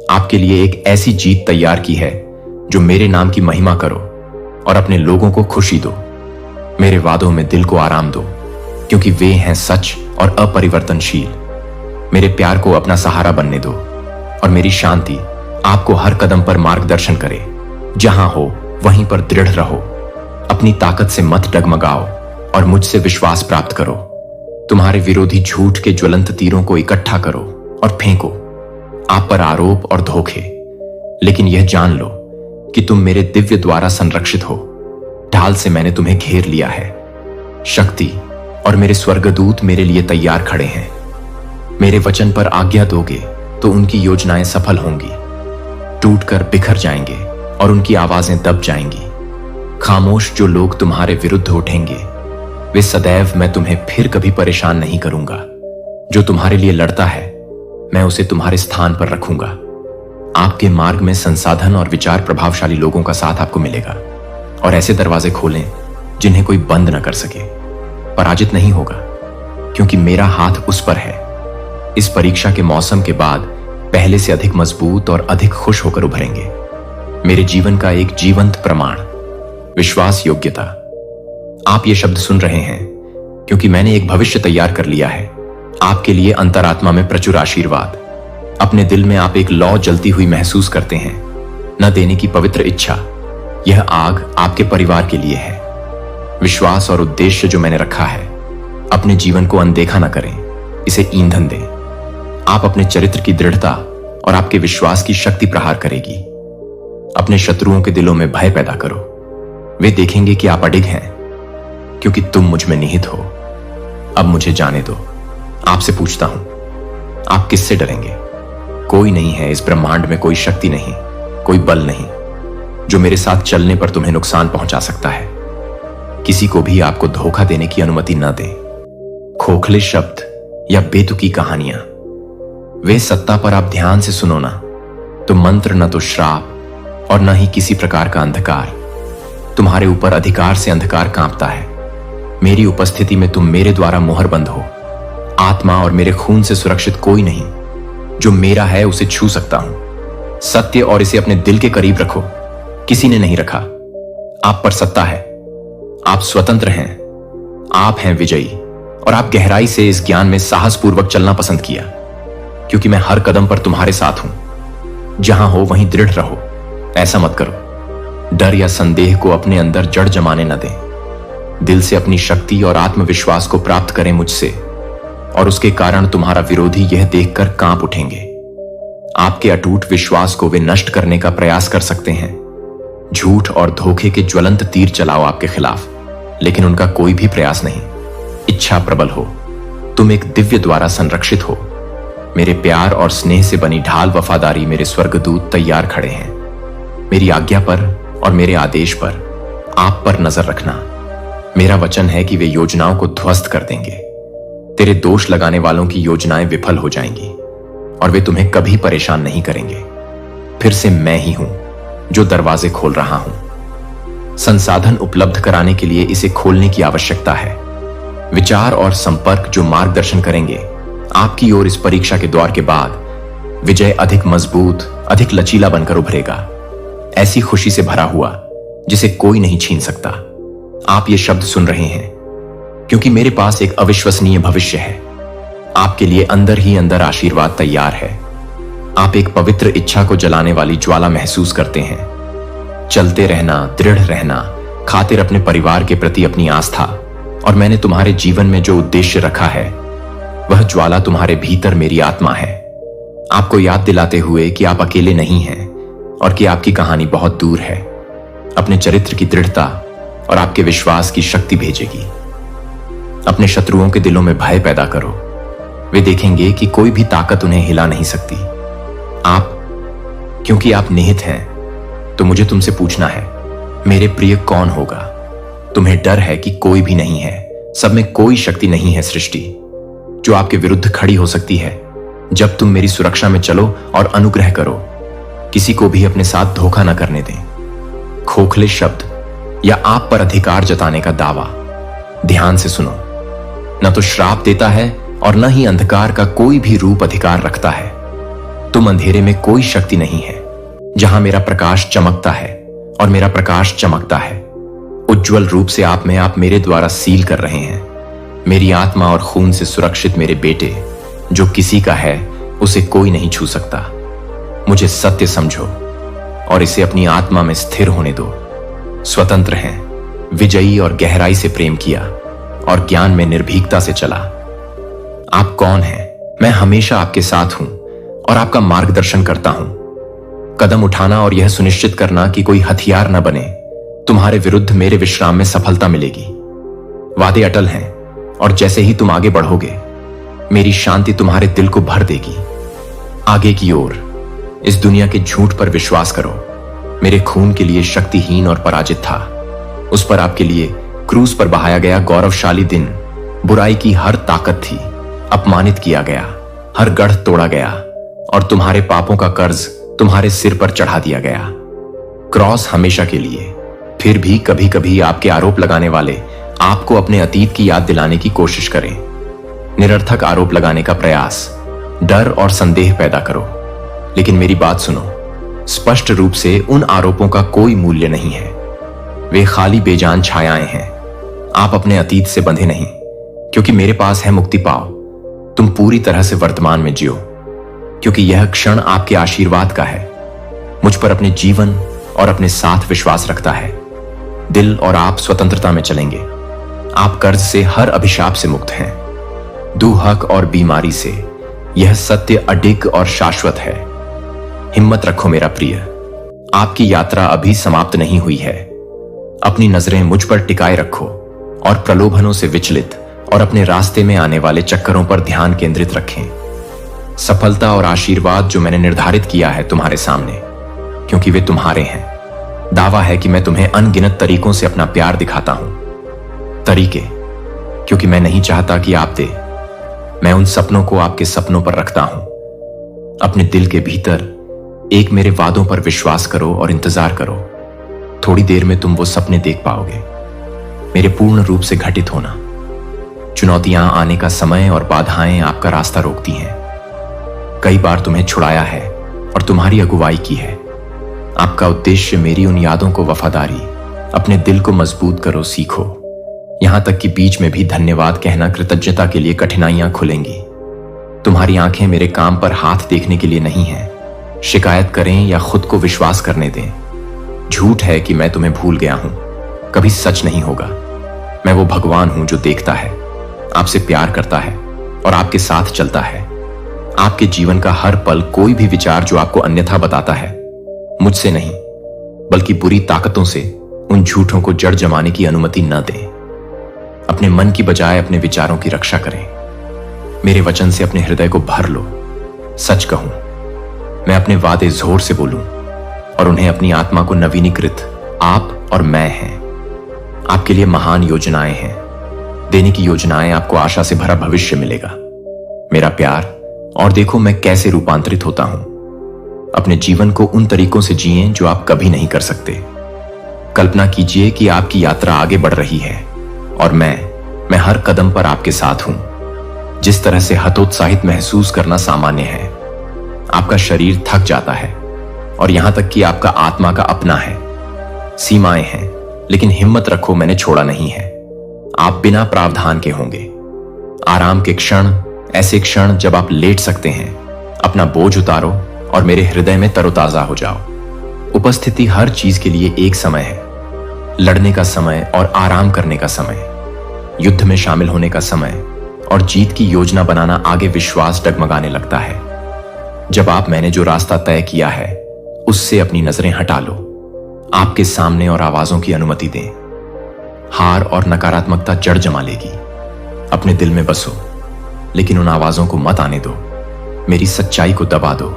आपके लिए एक ऐसी जीत तैयार की है जो मेरे नाम की महिमा करो और अपने लोगों को खुशी दो। मेरे वादों में दिल को आराम दो, क्योंकि वे हैं सच और अपरिवर्तनशील। मेरे प्यार को अपना सहारा बनने दो और मेरी शांति आपको हर कदम पर मार्गदर्शन करे। जहां हो वहीं पर दृढ़ रहो, अपनी ताकत से मत डगमगाओ और मुझसे विश्वास प्राप्त करो। तुम्हारे विरोधी झूठ के ज्वलंत तीरों को इकट्ठा करो और फेंको, आप पर आरोप और धोखे। लेकिन यह जान लो कि तुम मेरे दिव्य द्वारा संरक्षित हो। ढाल से मैंने तुम्हें घेर लिया है। शक्ति और मेरे स्वर्गदूत मेरे लिए तैयार खड़े हैं। मेरे वचन पर आज्ञा दोगे तो उनकी योजनाएं सफल होंगी, टूटकर बिखर जाएंगे और उनकी आवाजें दब जाएंगी। खामोश जो लोग तुम्हारे विरुद्ध उठेंगे, वे सदैव मैं तुम्हें फिर कभी परेशान नहीं करूंगा। जो तुम्हारे लिए लड़ता है, मैं उसे तुम्हारे स्थान पर रखूंगा। आपके मार्ग में संसाधन और विचार प्रभावशाली लोगों का साथ आपको मिलेगा, और ऐसे दरवाजे खोलें जिन्हें कोई बंद न कर सके। पराजित नहीं होगा, क्योंकि मेरा हाथ उस पर है। इस परीक्षा के मौसम के बाद पहले से अधिक मजबूत और अधिक खुश होकर उभरेंगे। मेरे जीवन का एक जीवंत प्रमाण, विश्वास योग्यता। आप ये शब्द सुन रहे हैं क्योंकि मैंने एक भविष्य तैयार कर लिया है। आपके लिए अंतरात्मा में प्रचुर आशीर्वाद। अपने दिल में आप एक लौ जलती हुई महसूस करते हैं, न देने की पवित्र इच्छा। यह आग आपके परिवार के लिए है। विश्वास और उद्देश्य जो मैंने रखा है, अपने जीवन को अनदेखा न करें, इसे ईंधन दें। आप अपने चरित्र की दृढ़ता और आपके विश्वास की शक्ति प्रहार करेगी। अपने शत्रुओं के दिलों में भय पैदा करो। वे देखेंगे कि आप अडिग हैं, क्योंकि तुम मुझ में निहित हो। अब मुझे जाने दो। आपसे पूछता हूं, आप किससे डरेंगे? कोई नहीं है इस ब्रह्मांड में, कोई शक्ति नहीं, कोई बल नहीं जो मेरे साथ चलने पर तुम्हें नुकसान पहुंचा सकता है। किसी को भी आपको धोखा देने की अनुमति न दें। खोखले शब्द या बेतुकी कहानियां, वे सत्ता पर आप ध्यान से सुनो ना, तो मंत्र न तो श्राप और न ही किसी प्रकार का अंधकार। तुम्हारे ऊपर अधिकार से अंधकार कांपता है। मेरी उपस्थिति में तुम मेरे द्वारा मोहरबंद हो। आत्मा और मेरे खून से सुरक्षित कोई नहीं। जो मेरा है उसे छू सकता हूं। सत्य और इसे अपने दिल के करीब रखो, किसी ने नहीं रखा। आप पर सत्ता है, आप स्वतंत्र हैं, आप हैं विजयी। और आप गहराई से इस ज्ञान में साहसपूर्वक चलना पसंद किया, क्योंकि मैं हर कदम पर तुम्हारे साथ हूं। जहां हो वहीं दृढ़ रहो, ऐसा मत करो। डर या संदेह को अपने अंदर जड़ जमाने न दें। दिल से अपनी शक्ति और आत्मविश्वास को प्राप्त करें मुझसे, और उसके कारण तुम्हारा विरोधी यह देखकर कांप उठेंगे। आपके अटूट विश्वास को वे नष्ट करने का प्रयास कर सकते हैं। झूठ और धोखे के ज्वलंत तीर चलाओ आपके खिलाफ, लेकिन उनका कोई भी प्रयास नहीं। इच्छा प्रबल हो, तुम एक दिव्य द्वारा संरक्षित हो। मेरे प्यार और स्नेह से बनी ढाल वफादारी मेरे स्वर्गदूत तैयार खड़े हैं। मेरी आज्ञा पर और मेरे आदेश पर आप पर नजर रखना। मेरा वचन है कि वे योजनाओं को ध्वस्त कर देंगे। तेरे दोष लगाने वालों की योजनाएं विफल हो जाएंगी और वे तुम्हें कभी परेशान नहीं करेंगे। फिर से मैं ही हूं जो दरवाजे खोल रहा हूं। संसाधन उपलब्ध कराने के लिए इसे खोलने की आवश्यकता है। विचार और संपर्क जो मार्गदर्शन करेंगे आपकी ओर इस परीक्षा के द्वार के बाद विजय अधिक मजबूत, अधिक लचीला बनकर उभरेगा। ऐसी खुशी से भरा हुआ जिसे कोई नहीं छीन सकता। आप ये शब्द सुन रहे हैं क्योंकि मेरे पास एक अविश्वसनीय भविष्य है। आपके लिए अंदर ही अंदर आशीर्वाद तैयार है। आप एक पवित्र इच्छा को जलाने वाली ज्वाला महसूस करते हैं। चलते रहना, दृढ़ रहना, खातिर अपने परिवार के प्रति अपनी आस्था, और मैंने तुम्हारे जीवन में जो उद्देश्य रखा है वह ज्वाला तुम्हारे भीतर मेरी आत्मा है। आपको याद दिलाते हुए कि आप अकेले नहीं हैं और कि आपकी कहानी बहुत दूर है। अपने चरित्र की दृढ़ता और आपके विश्वास की शक्ति भेजेगी। अपने शत्रुओं के दिलों में भय पैदा करो। वे देखेंगे कि कोई भी ताकत उन्हें हिला नहीं सकती। क्योंकि आप निहित हैं, तो मुझे तुमसे पूछना है, मेरे प्रिय कौन होगा? तुम्हें डर है कि कोई भी नहीं है। सब में कोई शक्ति नहीं है सृष्टि जो आपके विरुद्ध खड़ी हो सकती है जब तुम मेरी सुरक्षा में चलो और अनुग्रह करो। किसी को भी अपने साथ धोखा न करने दें। खोखले शब्द या आप पर अधिकार जताने का दावा, ध्यान से सुनो, न तो श्राप देता है और न ही अंधकार का कोई भी रूप अधिकार रखता है। तुम अंधेरे में कोई शक्ति नहीं है। जहां मेरा प्रकाश चमकता है और मेरा प्रकाश चमकता है, उज्जवल रूप से आप में आप मेरे द्वारा सील कर रहे हैं। मेरी आत्मा और खून से सुरक्षित मेरे बेटे, जो किसी का है उसे कोई नहीं छू सकता। मुझे सत्य समझो और इसे अपनी आत्मा में स्थिर होने दो। स्वतंत्र हैं, विजयी और गहराई से प्रेम किया और ज्ञान में निर्भीकता से चला। आप कौन हैं? मैं हमेशा आपके साथ हूं और आपका मार्गदर्शन करता हूं। कदम उठाना और यह सुनिश्चित करना कि कोई हथियार न बने, तुम्हारे विरुद्ध मेरे विश्राम में सफलता मिलेगी। वादे अटल हैं और जैसे ही तुम आगे बढ़ोगे, मेरी शांति तुम्हारे दिल को भर देगी। आगे की ओर इस दुनिया के झूठ पर विश्वास करो। मेरे खून के लिए शक्तिहीन और पराजित था। उस पर आपके लिए क्रूस पर बहाया गया गौरवशाली दिन। बुराई की हर ताकत थी, अपमानित किया गया, हर गढ़ तोड़ा गया और तुम्हारे पापों का कर्ज तुम्हारे सिर पर चढ़ा दिया गया। क्रॉस हमेशा के लिए। फिर भी कभी कभी आपके आरोप लगाने वाले आपको अपने अतीत की याद दिलाने की कोशिश करें। निरर्थक आरोप लगाने का प्रयास डर और संदेह पैदा करो। लेकिन मेरी बात सुनो, स्पष्ट रूप से उन आरोपों का कोई मूल्य नहीं है। वे खाली बेजान छायाएं हैं। आप अपने अतीत से बंधे नहीं, क्योंकि मेरे पास है मुक्ति पाओ। तुम पूरी तरह से वर्तमान में जियो, क्योंकि यह क्षण आपके आशीर्वाद का है। मुझ पर अपने जीवन और अपने साथ विश्वास रखता है। दिल और आप स्वतंत्रता में चलेंगे। आप कर्ज से, हर अभिशाप से मुक्त हैं, दुहक और बीमारी से। यह सत्य अडिग और शाश्वत है। हिम्मत रखो मेरा प्रिय, आपकी यात्रा अभी समाप्त नहीं हुई है। अपनी नजरें मुझ पर टिकाए रखो और प्रलोभनों से विचलित और अपने रास्ते में आने वाले चक्करों पर ध्यान केंद्रित रखें। सफलता और आशीर्वाद जो मैंने निर्धारित किया है तुम्हारे सामने, क्योंकि वे तुम्हारे हैं। दावा है कि मैं तुम्हें अनगिनत तरीकों से अपना प्यार दिखाता हूं। तरीके, क्योंकि मैं नहीं चाहता कि आप दे। मैं उन सपनों को आपके सपनों पर रखता हूं। अपने दिल के भीतर एक मेरे वादों पर विश्वास करो और इंतजार करो। थोड़ी देर में तुम वो सपने देख पाओगे। मेरे पूर्ण रूप से घटित होना। चुनौतियां आने का समय और बाधाएं आपका रास्ता रोकती हैं। कई बार तुम्हें छुड़ाया है और तुम्हारी अगुवाई की है। आपका उद्देश्य मेरी उन यादों को वफादारी, अपने दिल को मजबूत करो सीखो। यहां तक कि बीच में भी धन्यवाद कहना कृतज्ञता के लिए कठिनाइयां खुलेंगी। तुम्हारी आंखें मेरे काम पर हाथ देखने के लिए नहीं हैं। शिकायत करें या खुद को विश्वास करने दें। झूठ है कि मैं तुम्हें भूल गया हूं, कभी सच नहीं होगा। मैं वो भगवान हूं जो देखता है, आपसे प्यार करता है और आपके साथ चलता है। आपके जीवन का हर पल कोई भी विचार जो आपको अन्यथा बताता है, मुझसे नहीं बल्कि बुरी ताकतों से उन झूठों को जड़ जमाने की अनुमति न दें। अपने मन की बजाय अपने विचारों की रक्षा करें। मेरे वचन से अपने हृदय को भर लो। सच कहूं, मैं अपने वादे जोर से बोलूं और उन्हें अपनी आत्मा को नवीनीकृत आप और मैं हैं। आपके लिए महान योजनाएं हैं। देने की योजनाएं, आपको आशा से भरा भविष्य मिलेगा। मेरा प्यार, और देखो मैं कैसे रूपांतरित होता हूं। अपने जीवन को उन तरीकों से जिएं जो आप कभी नहीं कर सकते। कल्पना कीजिए कि आपकी यात्रा आगे बढ़ रही है और मैं हर कदम पर आपके साथ हूं। जिस तरह से हतोत्साहित महसूस करना सामान्य है, आपका शरीर थक जाता है और यहां तक कि आपका आत्मा का अपना है। सीमाएं हैं, लेकिन हिम्मत रखो, मैंने छोड़ा नहीं है। आप बिना प्रावधान के होंगे। आराम के क्षण, ऐसे क्षण जब आप लेट सकते हैं। अपना बोझ उतारो और मेरे हृदय में तरोताजा हो जाओ। उपस्थिति हर चीज के लिए एक समय है। लड़ने का समय और आराम करने का समय, युद्ध में शामिल होने का समय और जीत की योजना बनाना। आगे विश्वास डगमगाने लगता है जब आप मैंने जो रास्ता तय किया है उससे अपनी नजरें हटा लो। आपके सामने और आवाजों की अनुमति दें। हार और नकारात्मकता जड़ जमा लेगी। अपने दिल में बसो, लेकिन उन आवाजों को मत आने दो। मेरी सच्चाई को दबा दो।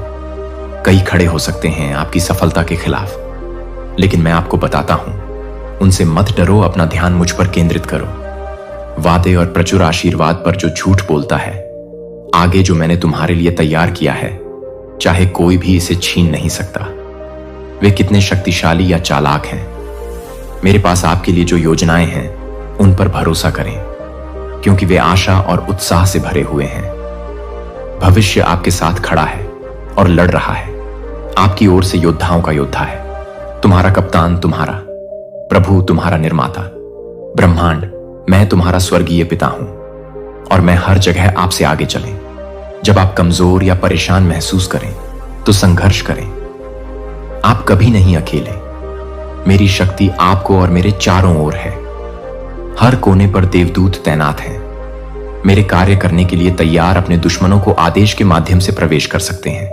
कई खड़े हो सकते हैं आपकी सफलता के खिलाफ, लेकिन मैं आपको बताता हूं, उनसे मत डरो। अपना ध्यान मुझ पर केंद्रित करो। वादे और प्रचुर आशीर्वाद पर जो झूठ बोलता है, आगे जो मैंने तुम्हारे लिए तैयार किया है, चाहे कोई भी इसे छीन नहीं सकता। वे कितने शक्तिशाली या चालाक हैं। मेरे पास आपके लिए जो योजनाएं हैं, उन पर भरोसा करें। क्योंकि वे आशा और उत्साह से भरे हुए हैं। भविष्य आपके साथ खड़ा है और लड़ रहा है। आपकी ओर से योद्धाओं का योद्धा है। तुम्हारा कप्तान तुम्हारा, प्रभु तुम्हारा निर्माता, ब्रह्मांड मैं तुम्हारा स्वर्गीय पिता हूं और मैं हर जगह आपसे आगे चलें। जब आप कमजोर या परेशान महसूस करें तो संघर्ष करें। आप कभी नहीं अकेले। मेरी शक्ति आपको और मेरे चारों ओर है। हर कोने पर देवदूत तैनात हैं। मेरे कार्य करने के लिए तैयार अपने दुश्मनों को आदेश के माध्यम से प्रवेश कर सकते हैं।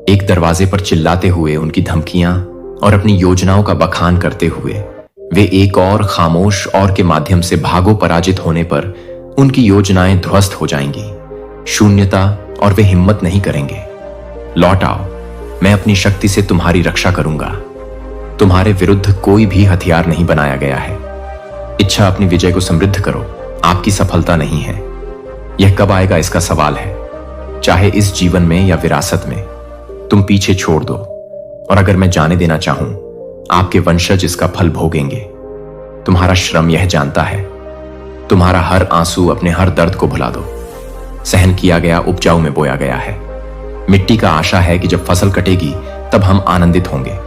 एक दरवाजे पर चिल्लाते हुए उनकी धमकियां और अपनी योजनाओं का बखान करते हुए वे एक और खामोश और के माध्यम से भागो पराजित होने पर उनकी योजनाएं ध्वस्त हो जाएंगी। शून्यता और वे हिम्मत नहीं करेंगे। लौट आओ, मैं अपनी शक्ति से तुम्हारी रक्षा करूंगा। तुम्हारे विरुद्ध कोई भी हथियार नहीं बनाया गया है। इच्छा अपनी विजय को समृद्ध करो, आपकी सफलता नहीं है। यह कब आएगा इसका सवाल है। चाहे इस जीवन में या विरासत में, तुम पीछे छोड़ दो। और अगर मैं जाने देना चाहूं, आपके वंशज इसका फल भोगेंगे। तुम्हारा श्रम यह जानता है। तुम्हारा हर आंसू अपने हर दर्द को भुला दो। सहन किया गया उपजाऊ में बोया गया है। मिट्टी का आशा है कि जब फसल कटेगी तब हम आनंदित होंगे।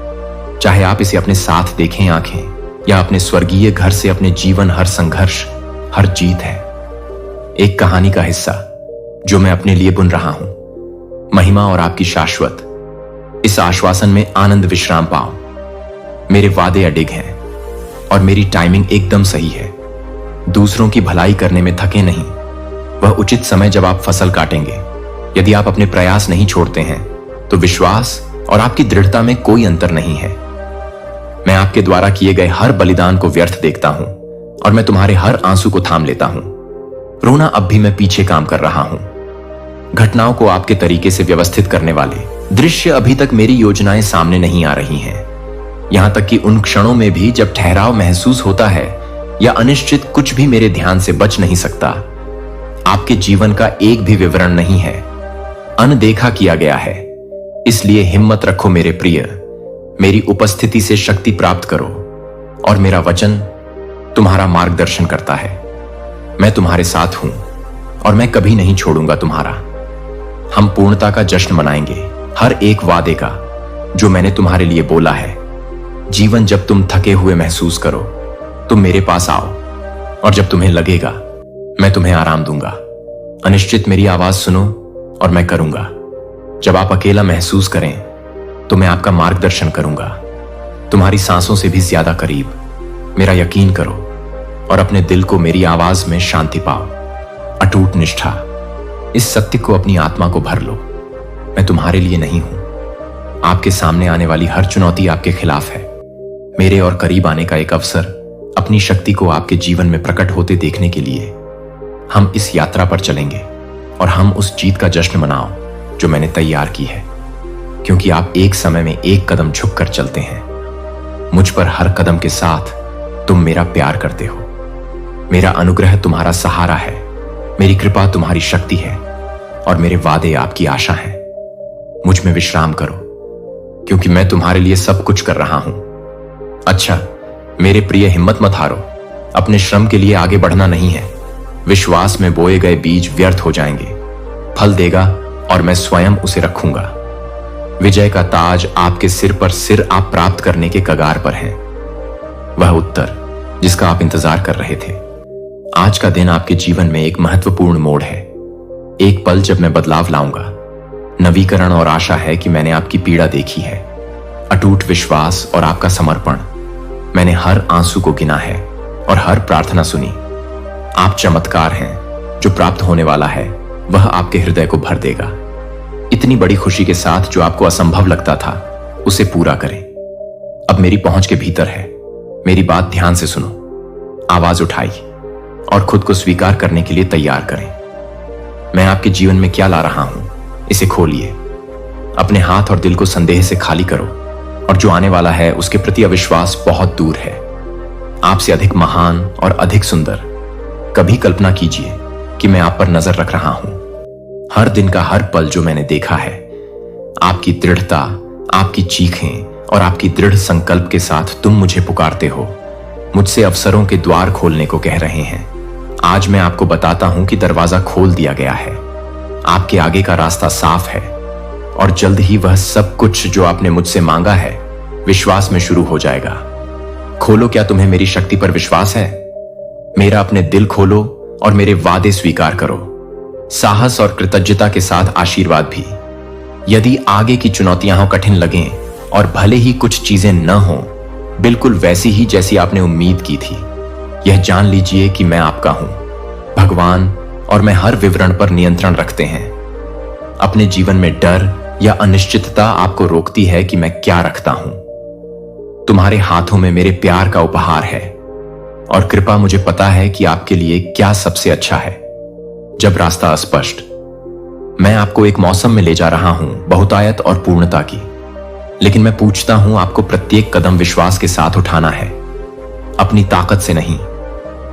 चाहे आप इसे अपने साथ देखें आंखें या अपने स्वर्गीय घर से अपने जीवन, हर संघर्ष, हर जीत है एक कहानी का हिस्सा जो मैं अपने लिए बुन रहा हूं। महिमा और आपकी शाश्वत। इस आश्वासन में आनंद विश्राम पाओ। मेरे वादे अडिग हैं और मेरी टाइमिंग एकदम सही है। दूसरों की भलाई करने में थके नहीं। वह उचित समय जब आप फसल काटेंगे। यदि आप अपने प्रयास नहीं छोड़ते हैं तो विश्वास और आपकी दृढ़ता में कोई अंतर नहीं है। मैं आपके द्वारा किए गए हर बलिदान को व्यर्थ देखता हूं और मैं तुम्हारे हर आंसू को थाम लेता हूं। रोना अब भी मैं पीछे काम कर रहा हूं। घटनाओं को आपके तरीके से व्यवस्थित करने वाले दृश्य अभी तक मेरी योजनाएं सामने नहीं आ रही हैं। यहां तक कि उन क्षणों में भी जब ठहराव महसूस होता है या अनिश्चित, कुछ भी मेरे ध्यान से बच नहीं सकता। आपके जीवन का एक भी विवरण नहीं है, अनदेखा किया गया है। इसलिए हिम्मत रखो मेरे प्रिय। मेरी उपस्थिति से शक्ति प्राप्त करो और मेरा वचन तुम्हारा मार्गदर्शन करता है। मैं तुम्हारे साथ हूं और मैं कभी नहीं छोड़ूंगा तुम्हारा। हम पूर्णता का जश्न मनाएंगे, हर एक वादे का जो मैंने तुम्हारे लिए बोला है। जीवन जब तुम थके हुए महसूस करो तुम मेरे पास आओ और जब तुम्हें लगेगा मैं तुम्हें आराम दूंगा। अनिश्चित मेरी आवाज सुनो और मैं करूंगा। जब आप अकेला महसूस करें तो मैं आपका मार्गदर्शन करूंगा। तुम्हारी सांसों से भी ज्यादा करीब। मेरा यकीन करो और अपने दिल को मेरी आवाज में शांति पाओ। अटूट निष्ठा, इस सत्य को अपनी आत्मा को भर लो। मैं तुम्हारे लिए नहीं हूं। आपके सामने आने वाली हर चुनौती आपके खिलाफ है। मेरे और करीब आने का एक अवसर अपनी शक्ति को आपके जीवन में प्रकट होते देखने के लिए। हम इस यात्रा पर चलेंगे और हम उस जीत का जश्न मनाओ जो मैंने तैयार की है, क्योंकि आप एक समय में एक कदम झुककर चलते हैं। मुझ पर हर कदम के साथ तुम मेरा प्यार करते हो। मेरा अनुग्रह तुम्हारा सहारा है, मेरी कृपा तुम्हारी शक्ति है और मेरे वादे आपकी आशा हैं। मुझ में विश्राम करो, क्योंकि मैं तुम्हारे लिए सब कुछ कर रहा हूं। अच्छा मेरे प्रिय, हिम्मत मत हारो। अपने श्रम के लिए आगे बढ़ना नहीं है। विश्वास में बोए गए बीज व्यर्थ हो जाएंगे। फल देगा और मैं स्वयं उसे रखूंगा। विजय का ताज आपके सिर पर सिर आप प्राप्त करने के कगार पर हैं। वह उत्तर जिसका आप इंतजार कर रहे थे। आज का दिन आपके जीवन में एक महत्वपूर्ण मोड़ है। एक पल जब मैं बदलाव लाऊंगा। नवीकरण और आशा है कि मैंने आपकी पीड़ा देखी है। अटूट विश्वास और आपका समर्पण। मैंने हर आंसू को गिना है और हर प्रार्थना सुनी। आप चमत्कार हैं। जो प्राप्त होने वाला है वह आपके हृदय को भर देगा। इतनी बड़ी खुशी के साथ जो आपको असंभव लगता था उसे पूरा करें। अब मेरी पहुंच के भीतर है। मेरी बात ध्यान से सुनो। आवाज उठाई और खुद को स्वीकार करने के लिए तैयार करें। मैं आपके जीवन में क्या ला रहा हूं, इसे खोलिए। अपने हाथ और दिल को संदेह से खाली करो और जो आने वाला है उसके प्रति अविश्वास बहुत दूर है। आपसे अधिक महान और अधिक सुंदर कभी कल्पना कीजिए कि मैं आप पर नजर रख रहा हूं। हर दिन का हर पल जो मैंने देखा है, आपकी दृढ़ता, आपकी चीखें और आपकी दृढ़ संकल्प के साथ तुम मुझे पुकारते हो। मुझसे अवसरों के द्वार खोलने को कह रहे हैं आज मैं आपको बताता हूं कि दरवाजा खोल दिया गया है, आपके आगे का रास्ता साफ है और जल्द ही वह सब कुछ जो आपने मुझसे मांगा है विश्वास में शुरू हो जाएगा। खोलो, क्या तुम्हें मेरी शक्ति पर विश्वास है? मेरा अपने दिल खोलो और मेरे वादे स्वीकार करो, साहस और कृतज्ञता के साथ आशीर्वाद भी। यदि आगे की चुनौतियां कठिन लगें और भले ही कुछ चीजें न हों बिल्कुल वैसी ही जैसी आपने उम्मीद की थी, यह जान लीजिए कि मैं आपका हूं। भगवान और मैं हर विवरण पर नियंत्रण रखते हैं। अपने जीवन में डर या अनिश्चितता आपको रोकती है कि मैं क्या रखता हूं। तुम्हारे हाथों में मेरे प्यार का उपहार है और कृपा मुझे पता है कि आपके लिए क्या सबसे अच्छा है। जब रास्ता अस्पष्ट, मैं आपको एक मौसम में ले जा रहा हूं, बहुतायत और पूर्णता की। लेकिन मैं पूछता हूं, आपको प्रत्येक कदम विश्वास के साथ उठाना है, अपनी ताकत से नहीं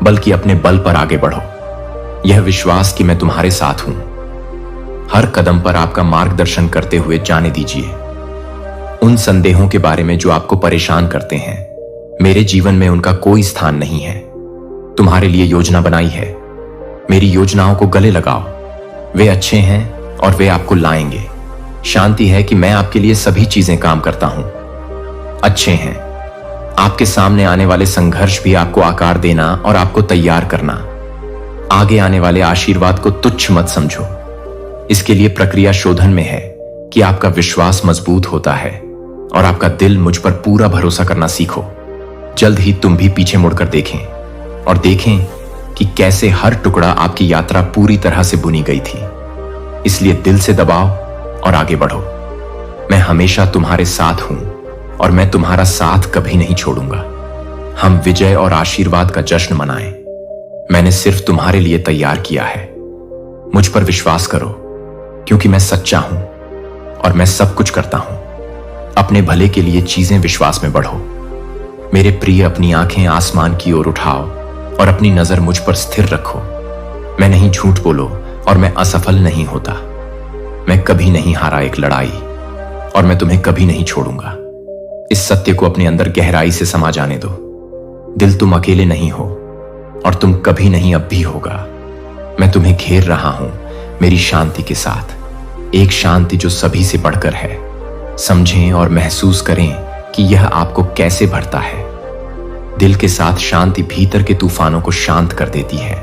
बल्कि अपने बल पर आगे बढ़ो। यह विश्वास कि मैं तुम्हारे साथ हूं, हर कदम पर आपका मार्गदर्शन करते हुए जाने दीजिए। उन संदेहों के बारे में जो आपको परेशान करते हैं, मेरे जीवन में उनका कोई स्थान नहीं है। तुम्हारे लिए योजना बनाई है, मेरी योजनाओं को गले लगाओ। वे अच्छे हैं और वे आपको लाएंगे। शांति है कि मैं आपके लिए सभी चीजें काम करता हूं। अच्छे हैं, आपके सामने आने वाले संघर्ष भी आपको आकार देना और आपको तैयार करना। आगे आने वाले आशीर्वाद को तुच्छ मत समझो। इसके लिए प्रक्रिया शोधन में है कि आपका विश्वास मजबूत होता है और आपका दिल मुझ पर पूरा भरोसा करना सीखो। जल्द ही तुम भी पीछे मुड़कर देखें और देखें कि कैसे हर टुकड़ा आपकी यात्रा पूरी तरह से बुनी गई थी। इसलिए दिल से दबाओ और आगे बढ़ो। मैं हमेशा तुम्हारे साथ हूं और मैं तुम्हारा साथ कभी नहीं छोड़ूंगा। हम विजय और आशीर्वाद का जश्न मनाएं। मैंने सिर्फ तुम्हारे लिए तैयार किया है। मुझ पर विश्वास करो क्योंकि मैं सच्चा हूं और मैं सब कुछ करता हूं। अपने भले के लिए चीजें विश्वास में बढ़ो। मेरे प्रिय, अपनी आंखें आसमान की ओर उठाओ और अपनी नजर मुझ पर स्थिर रखो। मैं नहीं झूठ बोलो और मैं असफल नहीं होता। मैं कभी नहीं हारा एक लड़ाई और मैं तुम्हें कभी नहीं छोड़ूंगा। इस सत्य को अपने अंदर गहराई से समा जाने दो। दिल, तुम अकेले नहीं हो और तुम कभी नहीं अब भी होगा। मैं तुम्हें घेर रहा हूं मेरी शांति के साथ, एक शांति जो सभी से बढ़कर है। समझें और महसूस करें कि यह आपको कैसे भरता है। दिल के साथ शांति भीतर के तूफानों को शांत कर देती है।